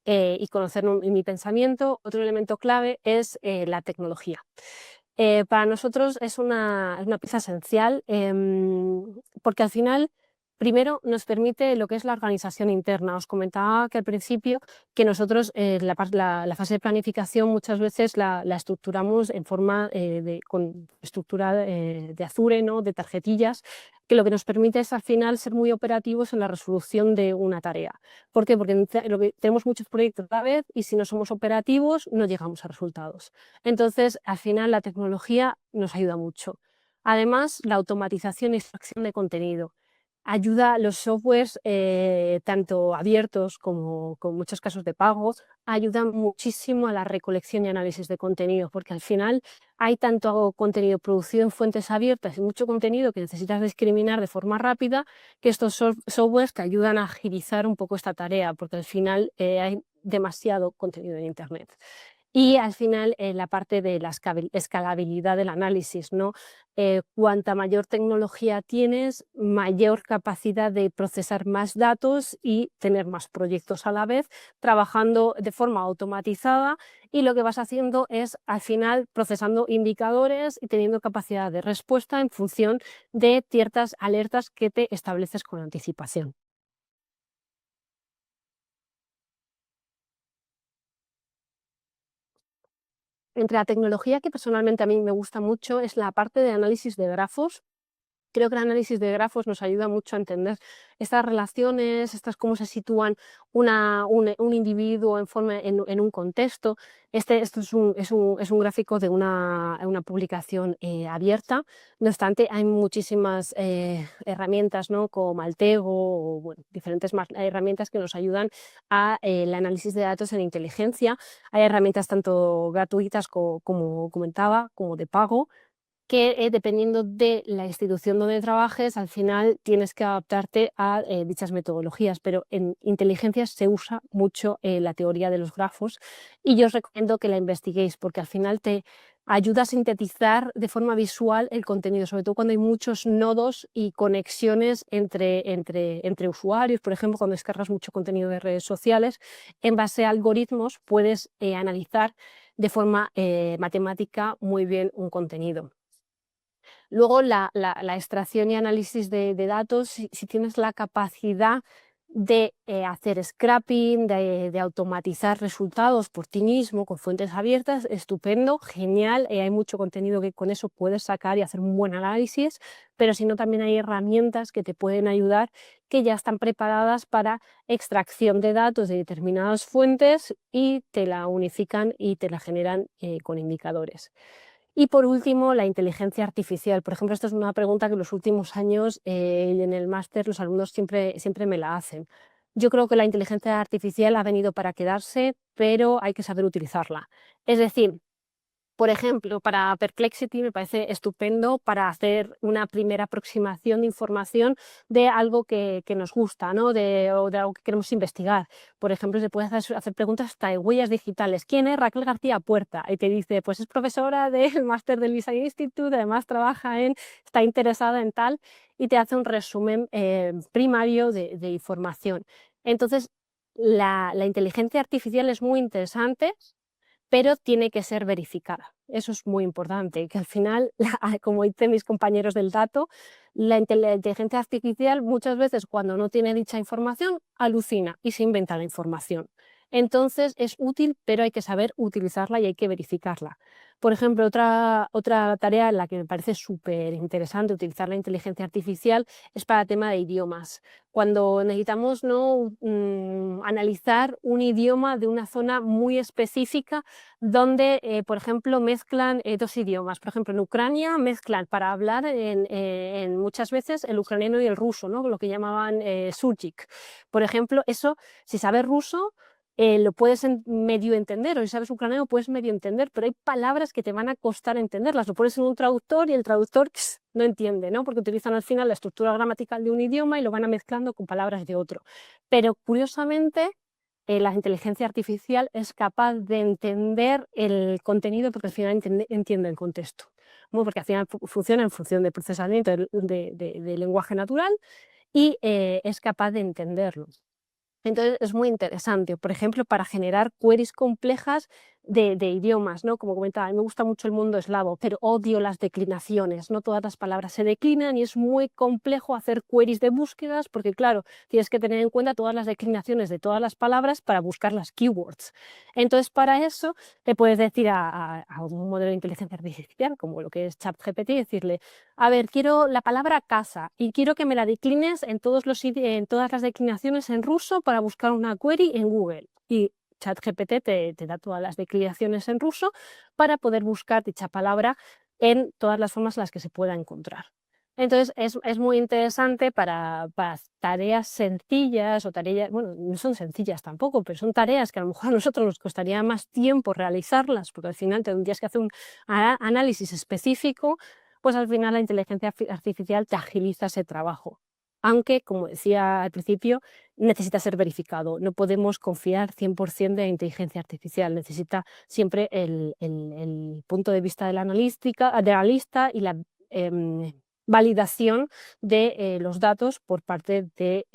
y conocer, ¿no?, mi pensamiento. Otro elemento clave es la tecnología. Para nosotros es una pieza esencial porque al final, primero, nos permite lo que es la organización interna. Os comentaba que al principio que nosotros la fase de planificación muchas veces la estructuramos en forma con estructura de Azure, ¿no?, de tarjetillas, que lo que nos permite es al final ser muy operativos en la resolución de una tarea. ¿Por qué? Porque tenemos muchos proyectos a la vez y si no somos operativos no llegamos a resultados. Entonces, al final la tecnología nos ayuda mucho. Además, la automatización y extracción de contenido. Ayuda a los softwares, tanto abiertos como con muchos casos de pago, ayudan muchísimo a la recolección y análisis de contenido, porque al final hay tanto contenido producido en fuentes abiertas y mucho contenido que necesitas discriminar de forma rápida, que estos softwares te ayudan a agilizar un poco esta tarea, porque al final hay demasiado contenido en Internet. Y al final, la parte de la escalabilidad del análisis, ¿no? Cuanta mayor tecnología tienes, mayor capacidad de procesar más datos y tener más proyectos a la vez, trabajando de forma automatizada, y lo que vas haciendo es, al final, procesando indicadores y teniendo capacidad de respuesta en función de ciertas alertas que te estableces con anticipación. Entre la tecnología que personalmente a mí me gusta mucho es la parte de análisis de grafos. Creo que el análisis de grafos nos ayuda mucho a entender estas relaciones, cómo se sitúan un individuo en un contexto. Esto es un gráfico de una publicación abierta. No obstante, hay muchísimas herramientas, ¿no?, como Maltego o bueno, diferentes herramientas que nos ayudan al análisis de datos en inteligencia. Hay herramientas tanto gratuitas como comentaba, como de pago, que dependiendo de la institución donde trabajes, al final tienes que adaptarte a dichas metodologías, pero en inteligencia se usa mucho la teoría de los grafos y yo os recomiendo que la investiguéis porque al final te ayuda a sintetizar de forma visual el contenido, sobre todo cuando hay muchos nodos y conexiones entre usuarios. Por ejemplo, cuando descargas mucho contenido de redes sociales, en base a algoritmos puedes analizar de forma matemática muy bien un contenido. Luego, la extracción y análisis de datos, si tienes la capacidad de hacer scrapping, de automatizar resultados por ti mismo con fuentes abiertas, estupendo, genial, hay mucho contenido que con eso puedes sacar y hacer un buen análisis, pero si no, también hay herramientas que te pueden ayudar, que ya están preparadas para extracción de datos de determinadas fuentes y te la unifican y te la generan con indicadores. Y por último, la inteligencia artificial. Por ejemplo, esta es una pregunta que en los últimos años en el máster los alumnos siempre me la hacen. Yo creo que la inteligencia artificial ha venido para quedarse, pero hay que saber utilizarla. Es decir, por ejemplo, para Perplexity me parece estupendo para hacer una primera aproximación de información de algo que nos gusta, ¿no?, o de algo que queremos investigar. Por ejemplo, se puede hacer preguntas hasta de huellas digitales. ¿Quién es Raquel García Puerta? Y te dice, pues es profesora del máster del Design Institute, además está interesada en tal, y te hace un resumen primario de información. Entonces, la inteligencia artificial es muy interesante, pero tiene que ser verificada. Eso es muy importante, que al final, como dicen mis compañeros del dato, la inteligencia artificial muchas veces cuando no tiene dicha información alucina y se inventa la información. Entonces es útil, pero hay que saber utilizarla y hay que verificarla. Por ejemplo, otra tarea en la que me parece súper interesante utilizar la inteligencia artificial es para el tema de idiomas. Cuando necesitamos, ¿no?, analizar un idioma de una zona muy específica donde, por ejemplo, mezclan dos idiomas. Por ejemplo, en Ucrania mezclan para hablar muchas veces el ucraniano y el ruso, ¿no?, lo que llamaban sujik. Por ejemplo, eso, si sabes ruso, lo puedes medio entender, o si sabes ucraniano puedes medio entender, pero hay palabras que te van a costar entenderlas. Lo pones en un traductor y el traductor no entiende, ¿no?, porque utilizan al final la estructura gramatical de un idioma y lo van mezclando con palabras de otro. Pero curiosamente, la inteligencia artificial es capaz de entender el contenido porque al final entiende el contexto. Bueno, porque al final funciona en función del procesamiento del lenguaje natural y es capaz de entenderlo. Entonces es muy interesante, por ejemplo, para generar queries complejas de idiomas, ¿no? Como comentaba, a mí me gusta mucho el mundo eslavo, pero odio las declinaciones, no todas las palabras se declinan y es muy complejo hacer queries de búsquedas porque, claro, tienes que tener en cuenta todas las declinaciones de todas las palabras para buscar las keywords. Entonces, para eso, le puedes decir a un modelo de inteligencia artificial, como lo que es ChatGPT, decirle: a ver, quiero la palabra casa y quiero que me la declines en todas las declinaciones en ruso para buscar una query en Google. Y ChatGPT te da todas las declinaciones en ruso para poder buscar dicha palabra en todas las formas en las que se pueda encontrar. Entonces, es muy interesante para tareas sencillas o tareas, bueno, no son sencillas tampoco, pero son tareas que a lo mejor a nosotros nos costaría más tiempo realizarlas, porque al final tendrías que hacer un análisis específico, pues al final la inteligencia artificial te agiliza ese trabajo. Aunque, como decía al principio, necesita ser verificado. No podemos confiar 100% de la inteligencia artificial. Necesita siempre el punto de vista del analista y la em, validación de los datos por parte de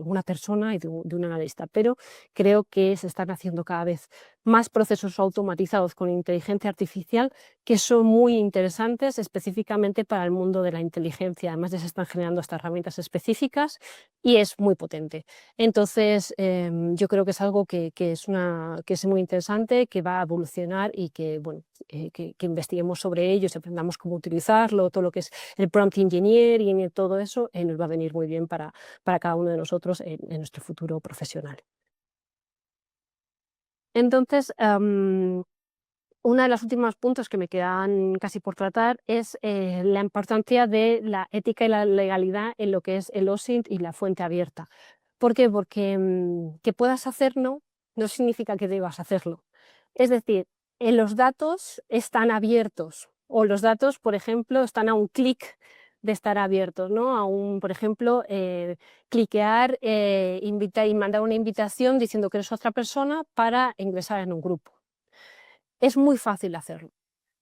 una persona y de un analista. Pero creo que se están haciendo cada vez más procesos automatizados con inteligencia artificial que son muy interesantes específicamente para el mundo de la inteligencia. Además, ya se están generando estas herramientas específicas y es muy potente. Entonces, yo creo que es algo que es muy interesante, que va a evolucionar y que, bueno, que investiguemos sobre ello, y aprendamos cómo utilizarlo, todo lo que es el prompt engineering y todo eso, nos va a venir muy bien para cada uno de nosotros en nuestro futuro profesional. Entonces, uno de los últimos puntos que me quedan casi por tratar es la importancia de la ética y la legalidad en lo que es el OSINT y la fuente abierta. ¿Por qué? Porque que puedas hacerlo no significa que debas hacerlo. Es decir, los datos están abiertos o los datos, por ejemplo, están a un clic de estar abiertos, ¿no? Por ejemplo, cliquear y mandar una invitación diciendo que eres otra persona para ingresar en un grupo. Es muy fácil hacerlo,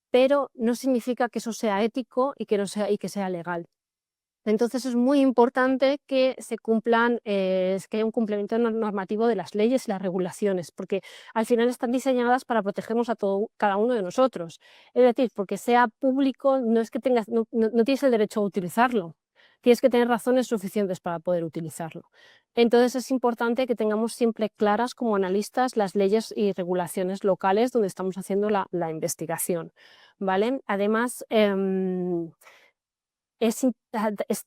pero no significa que eso sea ético y que sea legal. Entonces es muy importante que se cumplan, que haya un cumplimiento normativo de las leyes y las regulaciones, porque al final están diseñadas para protegernos a cada uno de nosotros. Es decir, porque sea público, no es que no tienes el derecho a utilizarlo, tienes que tener razones suficientes para poder utilizarlo. Entonces es importante que tengamos siempre claras como analistas las leyes y regulaciones locales donde estamos haciendo la investigación, ¿vale? Además, es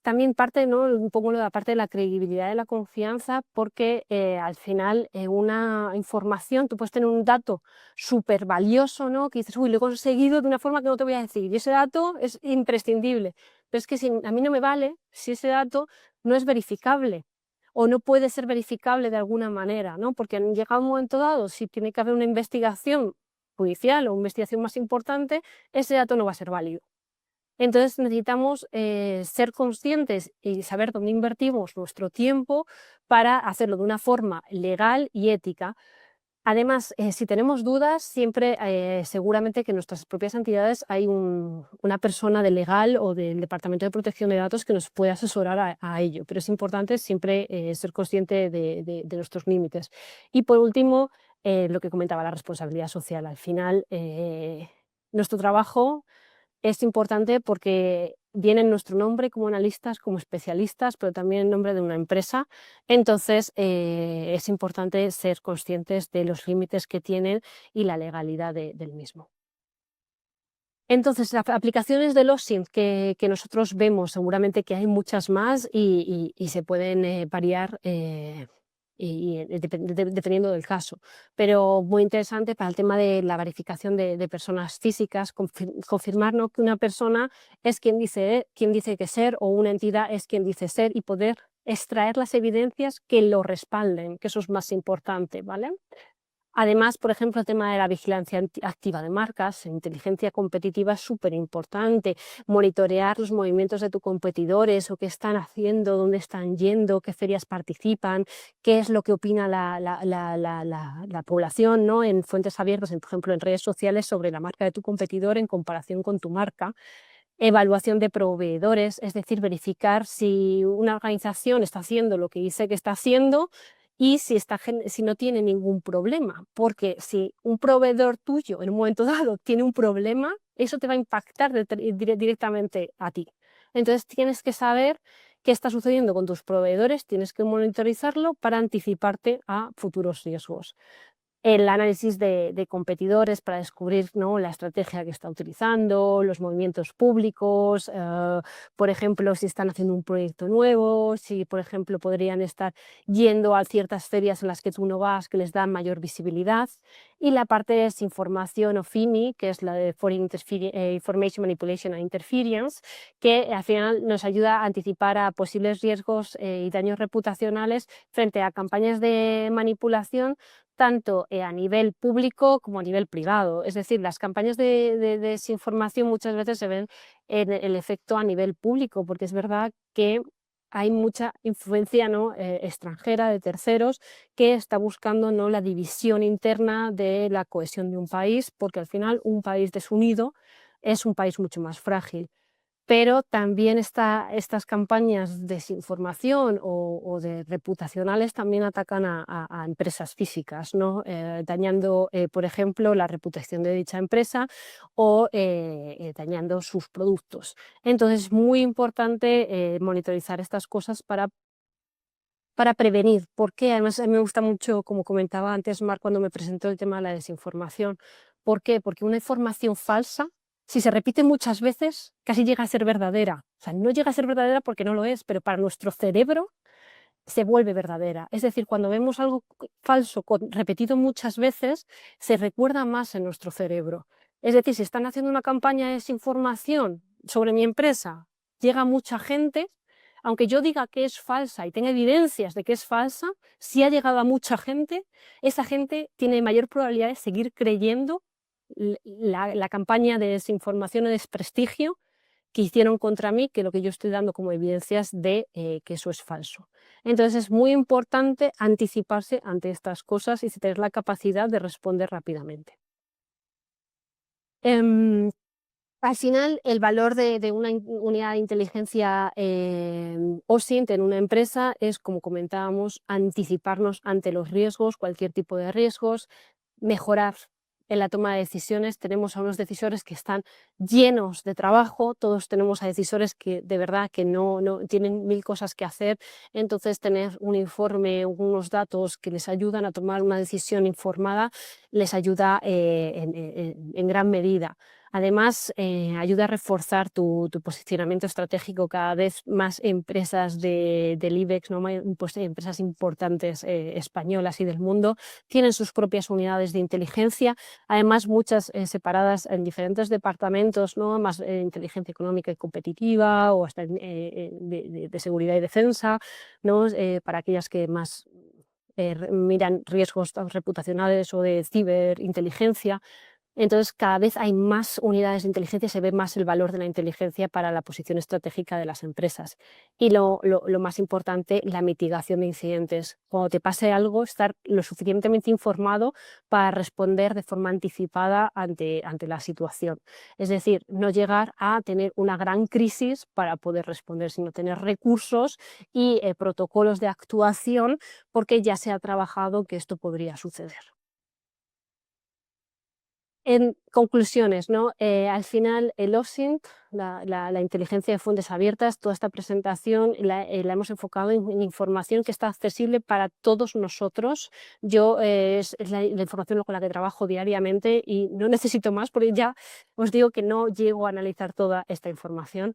también parte, ¿no?, un poco la parte de la credibilidad de la confianza, porque al final una información, tú puedes tener un dato súper valioso, ¿no?, que dices: uy, lo he conseguido de una forma que no te voy a decir, y ese dato es imprescindible. Pero es que si a mí no me vale, si ese dato no es verificable o no puede ser verificable de alguna manera, ¿no?, porque llega un momento dado, si tiene que haber una investigación judicial o una investigación más importante, ese dato no va a ser válido. Entonces necesitamos ser conscientes y saber dónde invertimos nuestro tiempo para hacerlo de una forma legal y ética. Además, si tenemos dudas, siempre seguramente que en nuestras propias entidades hay una persona de legal o del Departamento de Protección de Datos que nos puede asesorar a ello, pero es importante siempre ser consciente de nuestros límites. Y por último, lo que comentaba, la responsabilidad social. Al final, nuestro trabajo es importante porque viene en nuestro nombre como analistas, como especialistas, pero también en nombre de una empresa. Entonces, es importante ser conscientes de los límites que tienen y la legalidad del mismo. Entonces, las aplicaciones del OSINT que nosotros vemos, seguramente que hay muchas más y se pueden variar dependiendo del caso. Pero muy interesante para el tema de la verificación de personas físicas, confirmar, ¿no?, que una persona es quien dice que ser, o una entidad es quien dice ser, y poder extraer las evidencias que lo respalden, que eso es más importante, ¿vale? Además, por ejemplo, el tema de la vigilancia activa de marcas, inteligencia competitiva es súper importante. Monitorear los movimientos de tus competidores o qué están haciendo, dónde están yendo, qué ferias participan, qué es lo que opina la población, ¿no?, en fuentes abiertas, por ejemplo, en redes sociales, sobre la marca de tu competidor en comparación con tu marca. Evaluación de proveedores, es decir, verificar si una organización está haciendo lo que dice que está haciendo y si no tiene ningún problema, porque si un proveedor tuyo en un momento dado tiene un problema, eso te va a impactar directamente a ti. Entonces tienes que saber qué está sucediendo con tus proveedores, tienes que monitorizarlo para anticiparte a futuros riesgos. El análisis de competidores para descubrir, ¿no?, la estrategia que está utilizando, los movimientos públicos, por ejemplo, si están haciendo un proyecto nuevo, si, por ejemplo, podrían estar yendo a ciertas ferias en las que tú no vas, que les dan mayor visibilidad. Y la parte de desinformación o FIMI, que es la de Information Manipulation and Interference, que al final nos ayuda a anticipar a posibles riesgos y daños reputacionales frente a campañas de manipulación, tanto a nivel público como a nivel privado. Es decir, las campañas de desinformación muchas veces se ven en el efecto a nivel público, porque es verdad que hay mucha influencia, ¿no?, extranjera, de terceros, que está buscando, ¿no?, la división interna de la cohesión de un país, porque al final un país desunido es un país mucho más frágil. Pero también estas campañas de desinformación o de reputacionales también atacan a empresas físicas, ¿no?, dañando, por ejemplo, la reputación de dicha empresa o dañando sus productos. Entonces, es muy importante monitorizar estas cosas para prevenir. ¿Por qué? Además, a mí me gusta mucho, como comentaba antes Marc cuando me presentó el tema de la desinformación. ¿Por qué? Porque una información falsa, si se repite muchas veces, casi llega a ser verdadera. O sea, no llega a ser verdadera porque no lo es, pero para nuestro cerebro se vuelve verdadera. Es decir, cuando vemos algo falso repetido muchas veces, se recuerda más en nuestro cerebro. Es decir, si están haciendo una campaña de desinformación sobre mi empresa, llega mucha gente, aunque yo diga que es falsa y tenga evidencias de que es falsa, si ha llegado a mucha gente, esa gente tiene mayor probabilidad de seguir creyendo la campaña de desinformación o desprestigio que hicieron contra mí, que lo que yo estoy dando como evidencias de que eso es falso. Entonces es muy importante anticiparse ante estas cosas y tener la capacidad de responder rápidamente. Em, Al final, el valor de una unidad de inteligencia OSINT en una empresa es, como comentábamos, anticiparnos ante los riesgos, cualquier tipo de riesgos, mejorar en la toma de decisiones. Tenemos a unos decisores que están llenos de trabajo, todos tenemos a decisores que de verdad que no tienen mil cosas que hacer. Entonces, tener un informe, unos datos que les ayudan a tomar una decisión informada, les ayuda en gran medida. Además, ayuda a reforzar tu posicionamiento estratégico. Cada vez más empresas del IBEX, ¿no?, pues, empresas importantes españolas y del mundo, tienen sus propias unidades de inteligencia, además muchas separadas en diferentes departamentos, ¿no?, más inteligencia económica y competitiva, o hasta de seguridad y defensa, ¿no?, para aquellas que más miran riesgos reputacionales o de ciberinteligencia. Entonces, cada vez hay más unidades de inteligencia, se ve más el valor de la inteligencia para la posición estratégica de las empresas. Y lo más importante, la mitigación de incidentes. Cuando te pase algo, estar lo suficientemente informado para responder de forma anticipada ante la situación. Es decir, no llegar a tener una gran crisis para poder responder, sino tener recursos y protocolos de actuación, porque ya se ha trabajado que esto podría suceder. En conclusiones, ¿no? Al final el OSINT, la inteligencia de fuentes abiertas, toda esta presentación la hemos enfocado en información que está accesible para todos nosotros. Yo es la información con la que trabajo diariamente y no necesito más porque ya os digo que no llego a analizar toda esta información.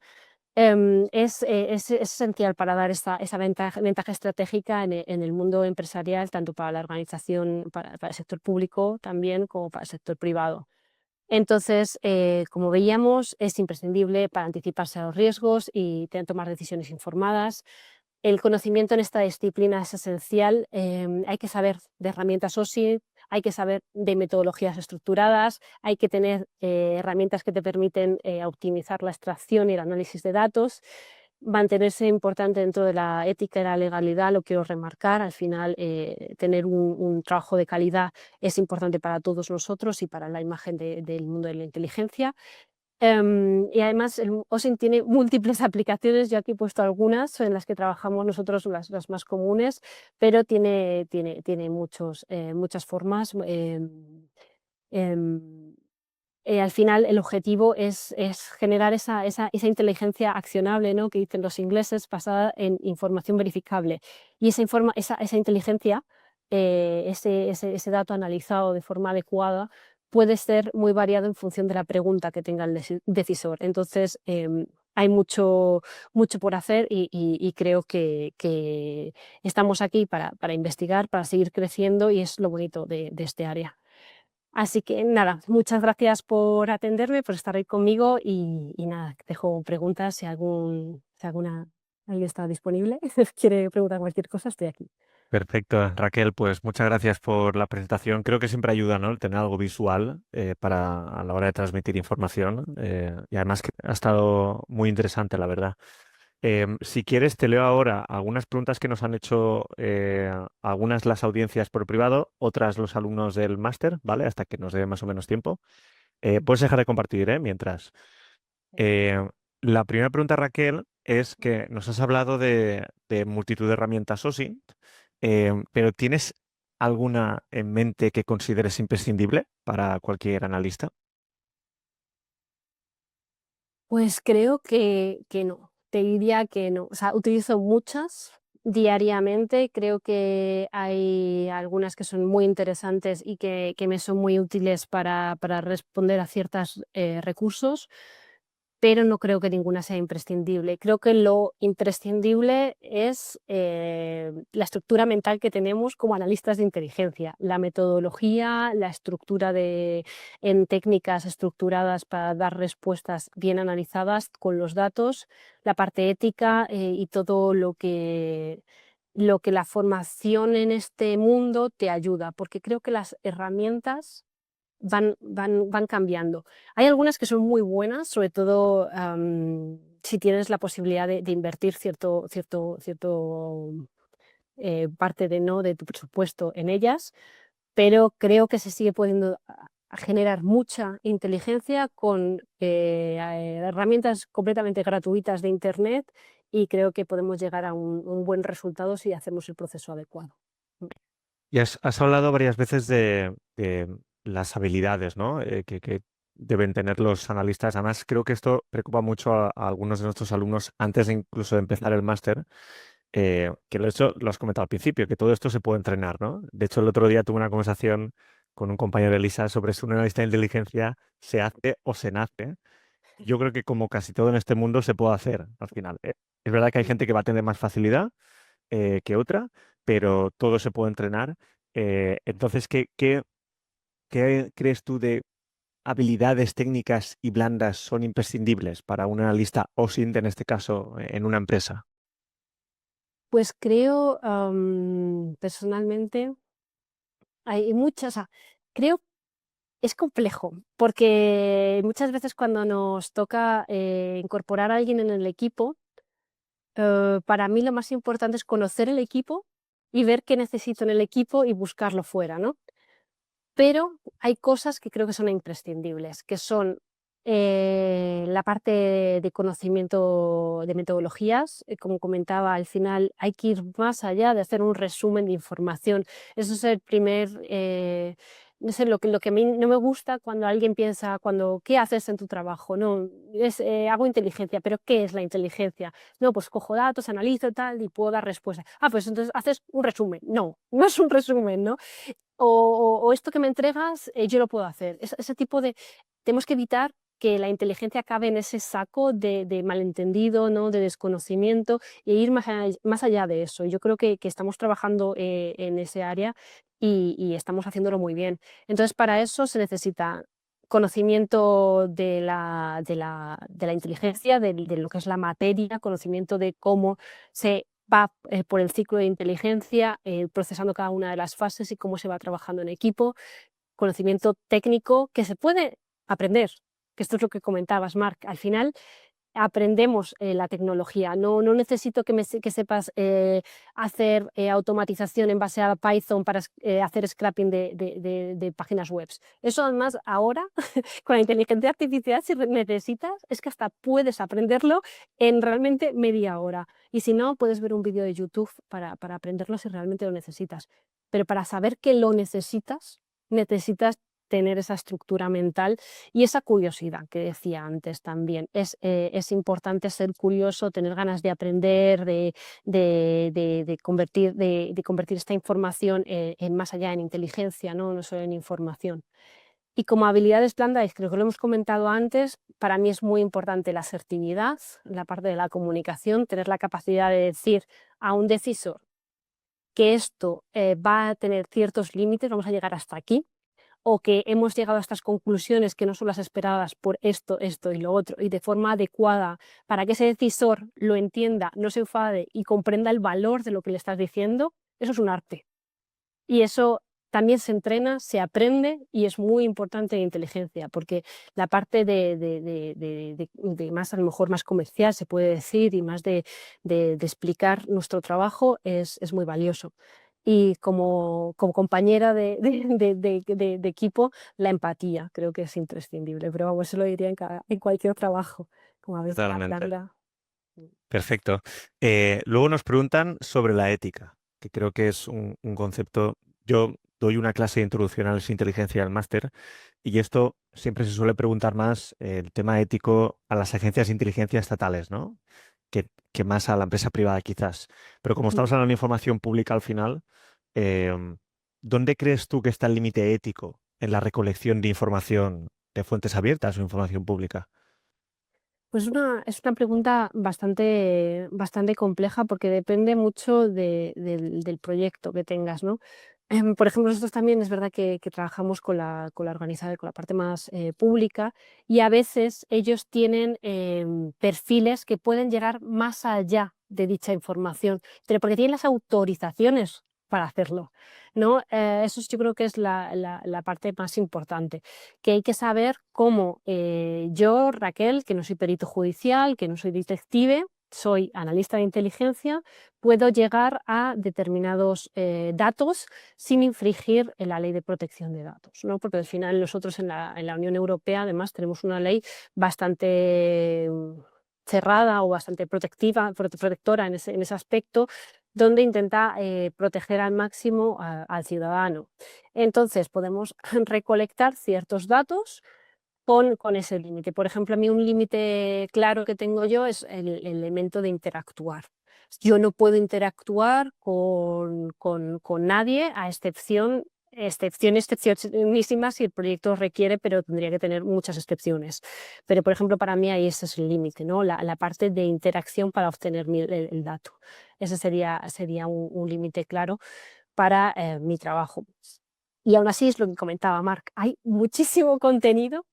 Es esencial para dar esa ventaja estratégica en el mundo empresarial, tanto para la organización, para el sector público también, como para el sector privado. Entonces, como veíamos, es imprescindible para anticiparse a los riesgos y tomar decisiones informadas. El conocimiento en esta disciplina es esencial. Hay que saber de herramientas OSI, hay que saber de metodologías estructuradas, hay que tener herramientas que te permiten optimizar la extracción y el análisis de datos. Mantenerse importante dentro de la ética y la legalidad, lo quiero remarcar. Al final, tener un trabajo de calidad es importante para todos nosotros y para la imagen del mundo de la inteligencia. Y además el OSINT tiene múltiples aplicaciones, yo aquí he puesto algunas en las que trabajamos nosotros, las más comunes, pero tiene muchas formas. Em, Al final el objetivo es generar esa inteligencia accionable, ¿no? Que dicen los ingleses, basada en información verificable. Y esa inteligencia, ese dato analizado de forma adecuada, puede ser muy variado en función de la pregunta que tenga el decisor. Entonces, hay mucho por hacer y creo que estamos aquí para investigar, para seguir creciendo y es lo bonito de este área. Así que nada, muchas gracias por atenderme, por estar ahí conmigo y nada, dejo preguntas si alguien está disponible, quiere preguntar cualquier cosa, estoy aquí. Perfecto, Raquel, pues muchas gracias por la presentación. Creo que siempre ayuda, ¿no? El tener algo visual para a la hora de transmitir información y además que ha estado muy interesante, la verdad. Si quieres, te leo ahora algunas preguntas que nos han hecho algunas las audiencias por privado, otras los alumnos del máster, ¿vale? Hasta que nos dé más o menos tiempo. Puedes dejar de compartir, mientras. Eh, la primera pregunta, Raquel, es que nos has hablado de multitud de herramientas OSINT, pero ¿tienes alguna en mente que consideres imprescindible para cualquier analista? Pues creo que no, te diría que no. O sea, utilizo muchas diariamente, creo que hay algunas que son muy interesantes y que me son muy útiles para responder a ciertos recursos, pero no creo que ninguna sea imprescindible. Creo que lo imprescindible es la estructura mental que tenemos como analistas de inteligencia, la metodología, la estructura en técnicas estructuradas para dar respuestas bien analizadas con los datos, la parte ética y todo lo que la formación en este mundo te ayuda, porque creo que las herramientas van cambiando. Hay algunas que son muy buenas, sobre todo si tienes la posibilidad de invertir cierto parte de tu presupuesto en ellas, pero creo que se sigue pudiendo generar mucha inteligencia con herramientas completamente gratuitas de Internet y creo que podemos llegar a un buen resultado si hacemos el proceso adecuado. Y has hablado varias veces de las habilidades, ¿no? Que deben tener los analistas. Además, creo que esto preocupa mucho a algunos de nuestros alumnos antes incluso de empezar el máster, que lo has comentado al principio, que todo esto se puede entrenar, ¿no? De hecho, el otro día tuve una conversación con un compañero de Elisa sobre si un analista de inteligencia se hace o se nace. Yo creo que como casi todo en este mundo se puede hacer al final. Es verdad que hay gente que va a tener más facilidad que otra, pero todo se puede entrenar. Entonces, ¿qué crees tú de habilidades técnicas y blandas son imprescindibles para un analista o SINT, en este caso, en una empresa? Pues creo personalmente, hay muchas, creo es complejo, porque muchas veces cuando nos toca incorporar a alguien en el equipo, para mí lo más importante es conocer el equipo y ver qué necesito en el equipo y buscarlo fuera, ¿no? Pero hay cosas que creo que son imprescindibles, que son la parte de conocimiento de metodologías. Como comentaba, al final hay que ir más allá de hacer un resumen de información. Eso es no sé, lo que a mí no me gusta cuando alguien piensa, ¿qué haces en tu trabajo? No, hago inteligencia, pero ¿qué es la inteligencia? No, pues cojo datos, analizo tal y puedo dar respuesta. Ah, pues entonces haces un resumen. No, no es un resumen, ¿no? O esto que me entregas, yo lo puedo hacer. Ese tipo de... Tenemos que evitar que la inteligencia acabe en ese saco de malentendido, ¿no? De desconocimiento, e ir más allá de eso. Yo creo que estamos trabajando en ese área y estamos haciéndolo muy bien. Entonces, para eso se necesita conocimiento de la inteligencia, de lo que es la materia, conocimiento de cómo se va por el ciclo de inteligencia, procesando cada una de las fases y cómo se va trabajando en equipo, conocimiento técnico que se puede aprender, que esto es lo que comentabas, Marc. Al final aprendemos la tecnología, no necesito que sepas hacer automatización en base a Python para hacer scrapping de páginas web. Eso además ahora, con la inteligencia artificial, si necesitas, es que hasta puedes aprenderlo en realmente media hora. Y si no, puedes ver un vídeo de YouTube para aprenderlo si realmente lo necesitas. Pero para saber que lo necesitas tener esa estructura mental y esa curiosidad que decía antes también. Es importante ser curioso, tener ganas de aprender, de convertir esta información en más allá en inteligencia, no solo en información. Y como habilidades blandas, creo que lo hemos comentado antes, para mí es muy importante la asertividad, la parte de la comunicación, tener la capacidad de decir a un decisor que esto va a tener ciertos límites, vamos a llegar hasta aquí, o que hemos llegado a estas conclusiones que no son las esperadas por esto, esto y lo otro, y de forma adecuada para que ese decisor lo entienda, no se enfade y comprenda el valor de lo que le estás diciendo, eso es un arte. Y eso también se entrena, se aprende y es muy importante en inteligencia, porque la parte de más, a lo mejor más comercial, se puede decir, y más de explicar nuestro trabajo es muy valioso. Y como compañera de equipo, la empatía creo que es imprescindible, pero vamos, eso lo diría en cualquier trabajo, como a veces la Totalmente. blanda. Perfecto. Luego nos preguntan sobre la ética, que creo que es un concepto. Yo doy una clase de introducción a la inteligencia al máster y esto siempre se suele preguntar más el tema ético a las agencias de inteligencia estatales, ¿no? Que más a la empresa privada quizás. Pero como estamos hablando de información pública al final, ¿dónde crees tú que está el límite ético en la recolección de información de fuentes abiertas o información pública? Pues es una pregunta bastante compleja porque depende mucho del proyecto que tengas, ¿no? Por ejemplo, nosotros también es verdad que trabajamos con la organizada, con la parte más pública, y a veces ellos tienen perfiles que pueden llegar más allá de dicha información, pero porque tienen las autorizaciones para hacerlo, ¿no? Eso yo creo que es la parte más importante, que hay que saber cómo yo, Raquel, que no soy perito judicial, que no soy detective, soy analista de inteligencia, puedo llegar a determinados datos sin infringir en la ley de protección de datos, ¿no? Porque al final nosotros en la Unión Europea además tenemos una ley bastante cerrada o bastante protectora en ese aspecto, donde intenta proteger al máximo al ciudadano. Entonces podemos recolectar ciertos datos con ese límite. Por ejemplo, a mí un límite claro que tengo yo es el elemento de interactuar. Yo no puedo interactuar con nadie a excepcionísimas si el proyecto requiere, pero tendría que tener muchas excepciones. Pero, por ejemplo, para mí ahí ese es el límite, ¿no? La parte de interacción para obtener el dato. Ese sería un límite claro para mi trabajo. Y aún así es lo que comentaba Marc, hay muchísimo contenido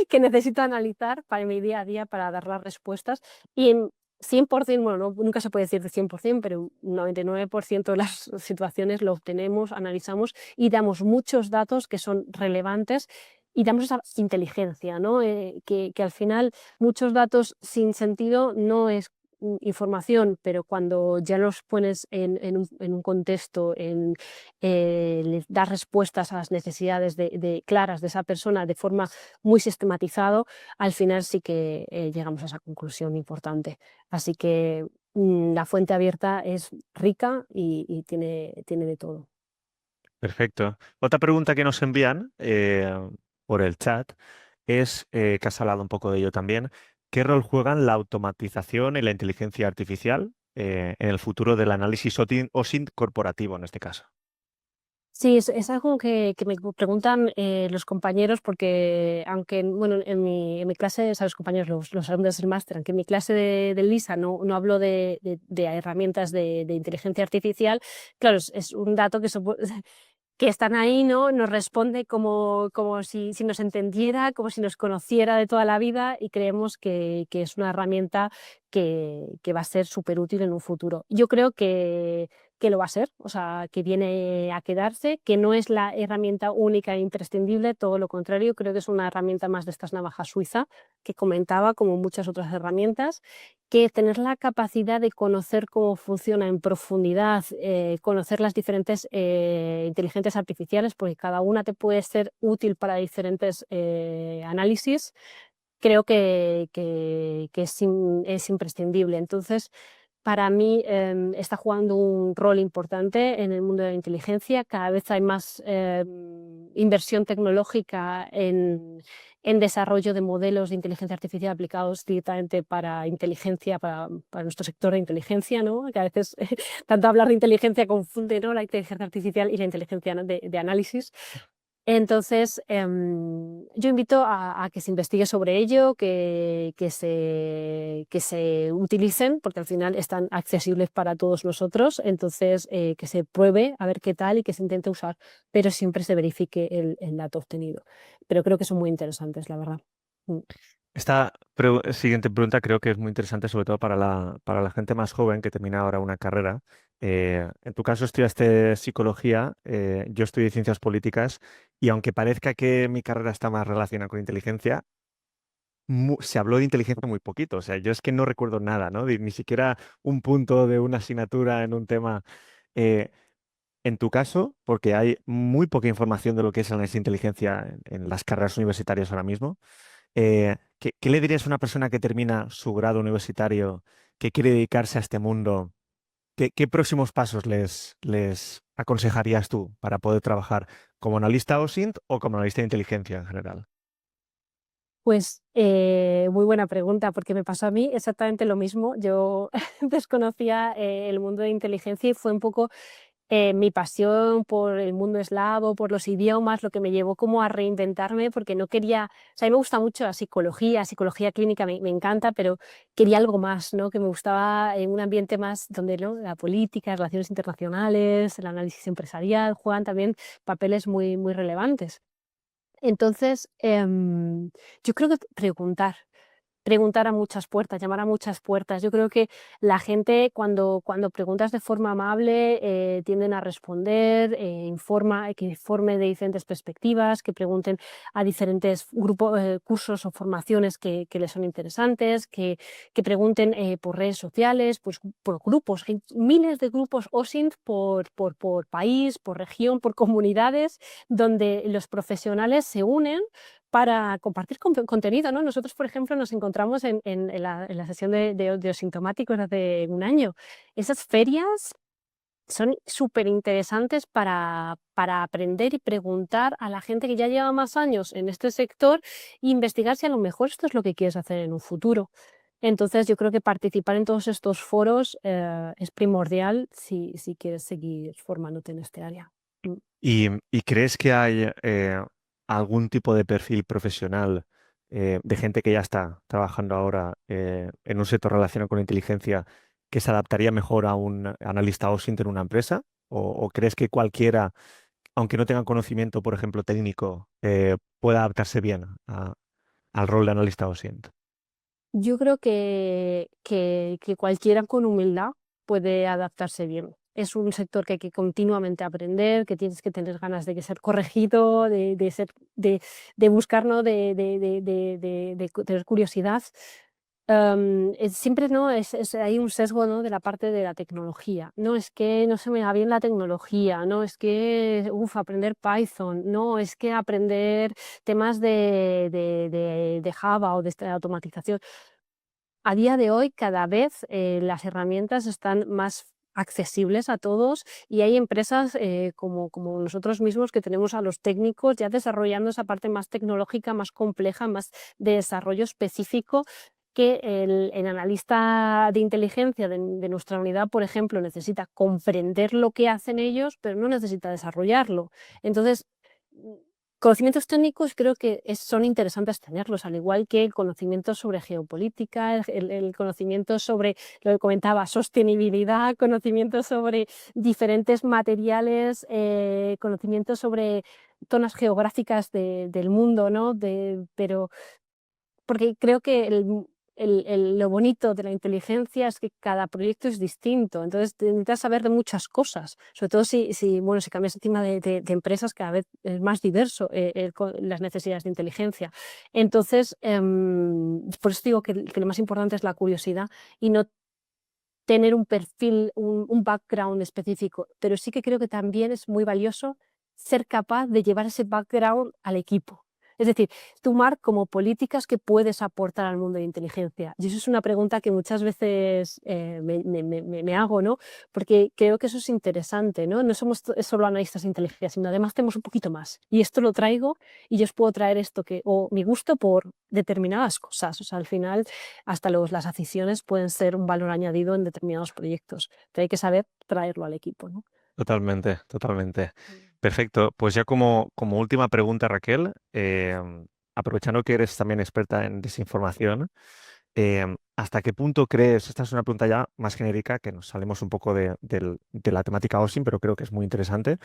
que necesito analizar para mi día a día, para dar las respuestas, y en 100%, bueno, nunca se puede decir de 100%, pero un 99% de las situaciones lo obtenemos, analizamos y damos muchos datos que son relevantes y damos esa inteligencia, ¿no? Que al final muchos datos sin sentido no es información, pero cuando ya los pones en un contexto, le das respuestas a las necesidades claras de esa persona de forma muy sistematizado, al final sí que llegamos a esa conclusión importante. Así que la fuente abierta es rica y tiene de todo. Perfecto. Otra pregunta que nos envían por el chat es, que has hablado un poco de ello también, ¿qué rol juegan la automatización y la inteligencia artificial en el futuro del análisis OSINT corporativo en este caso? Sí, es algo que me preguntan los compañeros porque aunque bueno, en mi clase, o sea, los compañeros, los alumnos del máster, aunque en mi clase de LISA no hablo de herramientas de inteligencia artificial, claro, es un dato que están ahí, ¿no? Nos responde como si nos entendiera, como si nos conociera de toda la vida y creemos que es una herramienta que va a ser súper útil en un futuro. Yo creo que lo va a ser, o sea, que viene a quedarse, que no es la herramienta única e imprescindible, todo lo contrario, creo que es una herramienta más de estas navajas suiza que comentaba, como muchas otras herramientas, que tener la capacidad de conocer cómo funciona en profundidad, conocer las diferentes inteligencias artificiales, porque cada una te puede ser útil para diferentes análisis, creo que es imprescindible. Entonces, para mí está jugando un rol importante en el mundo de la inteligencia. Cada vez hay más inversión tecnológica en desarrollo de modelos de inteligencia artificial aplicados directamente para inteligencia, para nuestro sector de inteligencia, ¿no? Que a veces tanto hablar de inteligencia confunde, ¿no? La inteligencia artificial y la inteligencia, ¿no? de análisis. Entonces, yo invito a que se investigue sobre ello, que se utilicen, porque al final están accesibles para todos nosotros, entonces que se pruebe a ver qué tal y que se intente usar, pero siempre se verifique el dato obtenido. Pero creo que son muy interesantes, la verdad. Mm. Esta siguiente pregunta creo que es muy interesante, sobre todo para la gente más joven que termina ahora una carrera. En tu caso estudiaste psicología, yo estudié ciencias políticas y aunque parezca que mi carrera está más relacionada con inteligencia, se habló de inteligencia muy poquito. O sea, yo es que no recuerdo nada, ¿no? Ni siquiera un punto de una asignatura en un tema. Eh, en tu caso, porque hay muy poca información de lo que es el análisis de inteligencia en las carreras universitarias ahora mismo. ¿Qué le dirías a una persona que termina su grado universitario, que quiere dedicarse a este mundo? ¿Qué próximos pasos les aconsejarías tú para poder trabajar como analista OSINT o como analista de inteligencia en general? Pues muy buena pregunta, porque me pasó a mí exactamente lo mismo. Yo desconocía el mundo de inteligencia y fue un poco mi pasión por el mundo eslavo, por los idiomas, lo que me llevó como a reinventarme, porque no quería, o sea, a mí me gusta mucho la psicología clínica me encanta, pero quería algo más, ¿no? Que me gustaba en un ambiente más donde, ¿no? La política, las relaciones internacionales, el análisis empresarial juegan también papeles muy, muy relevantes. Entonces, yo creo que preguntar a muchas puertas, llamar a muchas puertas. Yo creo que la gente cuando preguntas de forma amable tienden a responder, que informe de diferentes perspectivas, que pregunten a diferentes grupos, cursos o formaciones que les son interesantes, que pregunten por redes sociales, pues por grupos. Hay miles de grupos OSINT por país, por región, por comunidades, donde los profesionales se unen para compartir contenido, ¿no? Nosotros, por ejemplo, nos encontramos en la sesión de Osintomáticos hace un año. Esas ferias son súper interesantes para aprender y preguntar a la gente que ya lleva más años en este sector e investigar si a lo mejor esto es lo que quieres hacer en un futuro. Entonces, yo creo que participar en todos estos foros es primordial si quieres seguir formándote en este área. Mm. ¿Y crees que hay algún tipo de perfil profesional de gente que ya está trabajando ahora en un sector relacionado con la inteligencia que se adaptaría mejor a un analista OSINT en una empresa? O crees que cualquiera, aunque no tenga conocimiento, por ejemplo, técnico, pueda adaptarse bien al rol de analista OSINT? Yo creo que cualquiera con humildad puede adaptarse bien. Es un sector que hay que continuamente aprender, que tienes que tener ganas de que ser corregido, de buscar, ¿no? De tener curiosidad. Siempre, ¿no? Hay un sesgo, ¿no? De la parte de la tecnología. No, es que no se me da bien la tecnología, no, es que, aprender Python, no, es que aprender temas de Java o de esta automatización. A día de hoy, cada vez las herramientas están más accesibles a todos, y hay empresas como nosotros mismos que tenemos a los técnicos ya desarrollando esa parte más tecnológica, más compleja, más de desarrollo específico, que el analista de inteligencia de nuestra unidad, por ejemplo, necesita comprender lo que hacen ellos, pero no necesita desarrollarlo. Entonces, conocimientos técnicos creo que son interesantes tenerlos, al igual que el conocimiento sobre geopolítica, el conocimiento sobre, lo que comentaba, sostenibilidad, conocimiento sobre diferentes materiales, conocimiento sobre zonas geográficas del mundo, ¿no? Pero porque creo que lo bonito de la inteligencia es que cada proyecto es distinto, entonces necesitas saber de muchas cosas, sobre todo si cambias encima de empresas, cada vez es más diverso las necesidades de inteligencia. Entonces, por eso digo que lo más importante es la curiosidad y no tener un perfil, un background específico, pero sí que creo que también es muy valioso ser capaz de llevar ese background al equipo. Es decir, tomar como políticas que puedes aportar al mundo de inteligencia. Y eso es una pregunta que muchas veces me hago, ¿no? Porque creo que eso es interesante, ¿no? No somos solo analistas de inteligencia, sino además tenemos un poquito más. Y esto lo traigo y yo os puedo traer esto o mi gusto por determinadas cosas. O sea, al final hasta las aficiones pueden ser un valor añadido en determinados proyectos, pero hay que saber traerlo al equipo, ¿no? Totalmente, totalmente. Perfecto. Pues ya como última pregunta, Raquel, aprovechando que eres también experta en desinformación, ¿hasta qué punto crees, esta es una pregunta ya más genérica, que nos salimos un poco de la temática OSINT, pero creo que es muy interesante,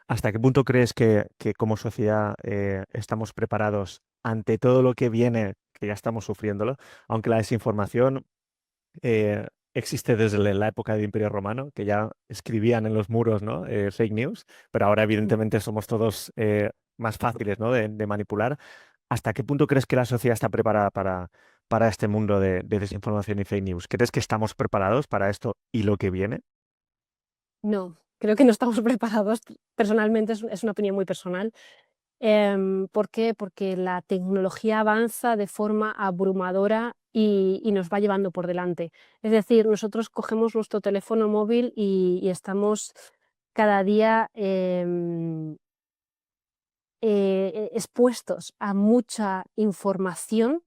¿hasta qué punto crees que como sociedad estamos preparados ante todo lo que viene, que ya estamos sufriéndolo, aunque la desinformación existe desde la época del Imperio Romano, que ya escribían en los muros, ¿no? Fake news, pero ahora evidentemente somos todos más fáciles, ¿no? de manipular. ¿Hasta qué punto crees que la sociedad está preparada para este mundo de desinformación y fake news? ¿Crees que estamos preparados para esto y lo que viene? No, creo que no estamos preparados. Personalmente es una opinión muy personal. ¿Por qué? Porque la tecnología avanza de forma abrumadora y nos va llevando por delante. Es decir, nosotros cogemos nuestro teléfono móvil y estamos cada día expuestos a mucha información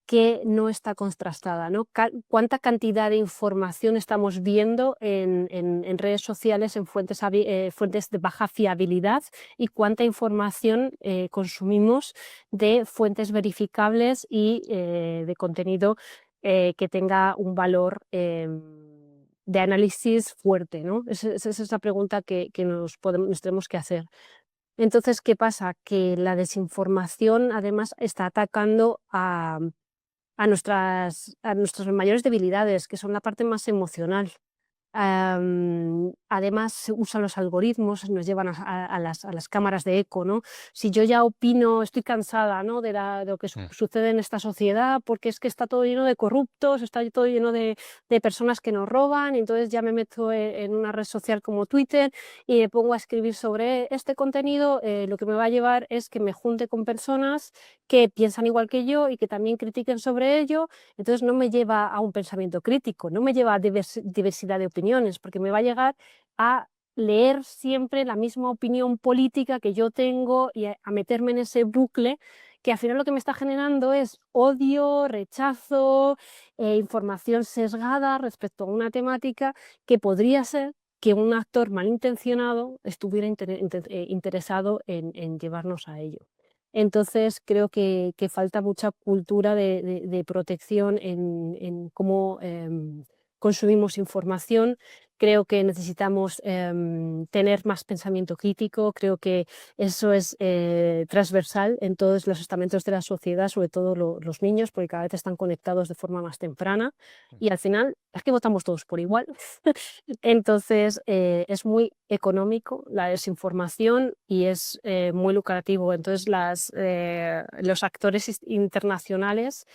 que no está contrastada, ¿no? ¿Cuánta cantidad de información estamos viendo en redes sociales, en fuentes de baja fiabilidad, y cuánta información consumimos de fuentes verificables y de contenido que tenga un valor de análisis fuerte, ¿no? Esa es la pregunta que nos tenemos que hacer. Entonces, ¿qué pasa? Que la desinformación además está atacando a nuestras mayores debilidades, que son la parte más emocional. Además, se usan los algoritmos, nos llevan a las cámaras de eco, ¿no? Si yo ya opino, estoy cansada, ¿no? de lo que sucede en esta sociedad, porque es que está todo lleno de corruptos, está todo lleno de personas que nos roban, y entonces ya me meto en una red social como Twitter y me pongo a escribir sobre este contenido. Lo que me va a llevar es que me junte con personas que piensan igual que yo y que también critiquen sobre ello. Entonces no me lleva a un pensamiento crítico, no me lleva a diversidad de opiniones, porque me va a llegar a leer siempre la misma opinión política que yo tengo y a meterme en ese bucle que al final lo que me está generando es odio, rechazo, información sesgada respecto a una temática que podría ser que un actor malintencionado estuviera interesado en llevarnos a ello. Entonces, creo que falta mucha cultura de protección en cómo consumimos información. Creo que necesitamos tener más pensamiento crítico. Creo que eso es transversal en todos los estamentos de la sociedad, sobre todo los niños, porque cada vez están conectados de forma más temprana y al final es que votamos todos por igual. Entonces, es muy económico la desinformación y es muy lucrativo. Entonces, los actores internacionales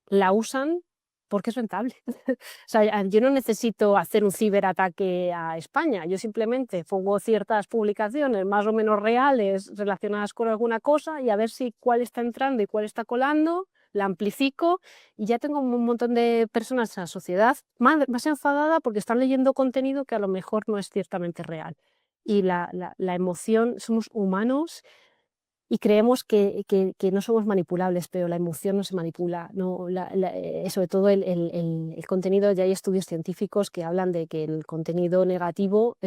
la usan porque es rentable. O sea, yo no necesito hacer un ciberataque a España, yo simplemente pongo ciertas publicaciones más o menos reales relacionadas con alguna cosa y a ver si cuál está entrando y cuál está colando, la amplifico y ya tengo un montón de personas en la sociedad más enfadada porque están leyendo contenido que a lo mejor no es ciertamente real. Y la emoción, somos humanos y creemos que no somos manipulables, pero la emoción no se manipula, no, sobre todo el contenido, ya hay estudios científicos que hablan de que el contenido negativo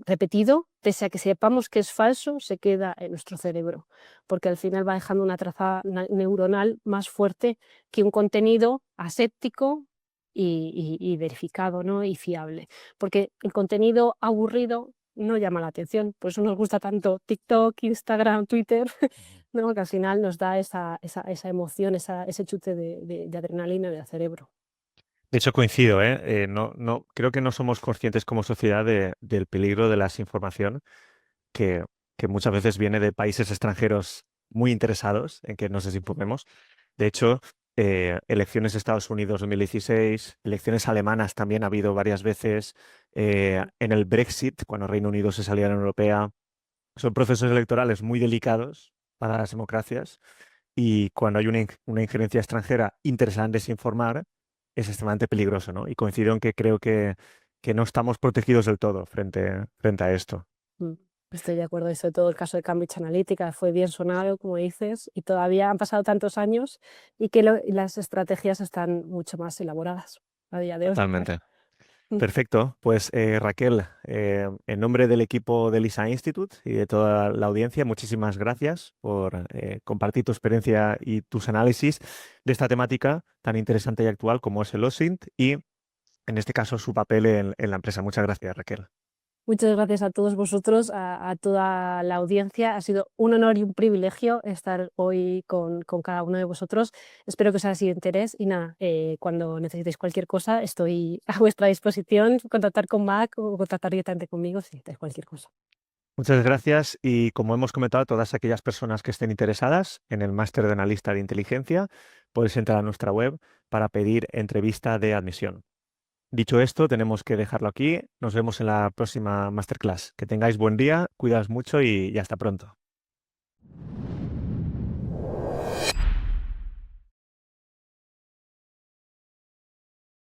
repetido, pese a que sepamos que es falso, se queda en nuestro cerebro, porque al final va dejando una traza neuronal más fuerte que un contenido aséptico y verificado, ¿no? Y fiable, porque el contenido aburrido no llama la atención. Por eso nos gusta tanto TikTok, Instagram, Twitter, ¿no? Que al final nos da esa emoción, ese chute de adrenalina en el cerebro. De hecho, coincido, ¿eh? Creo que no somos conscientes como sociedad del peligro de la desinformación que, que muchas veces viene de países extranjeros muy interesados en que nos desinformemos. De hecho, elecciones de Estados Unidos 2016, elecciones alemanas también ha habido varias veces, en el Brexit, cuando Reino Unido se salió de la Unión Europea, son procesos electorales muy delicados para las democracias y cuando hay una injerencia extranjera interesada en desinformar, es extremadamente peligroso, ¿no? Y coincido en que creo que no estamos protegidos del todo frente a esto. Mm, Estoy de acuerdo, y sobre todo el caso de Cambridge Analytica fue bien sonado, como dices, y todavía han pasado tantos años y que las estrategias están mucho más elaboradas a día de hoy. Totalmente. Mm. Perfecto. Pues Raquel, en nombre del equipo del LISA Institute y de toda la audiencia, muchísimas gracias por compartir tu experiencia y tus análisis de esta temática tan interesante y actual como es el OSINT y, en este caso, su papel en la empresa. Muchas gracias, Raquel. Muchas gracias a todos vosotros, a toda la audiencia. Ha sido un honor y un privilegio estar hoy con cada uno de vosotros. Espero que os haya sido de interés y nada, cuando necesitéis cualquier cosa estoy a vuestra disposición, contactar con Mac o contactar directamente conmigo si necesitáis cualquier cosa. Muchas gracias y, como hemos comentado, a todas aquellas personas que estén interesadas en el máster de analista de inteligencia, podéis entrar a nuestra web para pedir entrevista de admisión. Dicho esto, tenemos que dejarlo aquí. Nos vemos en la próxima masterclass. Que tengáis buen día, cuidaos mucho y hasta pronto.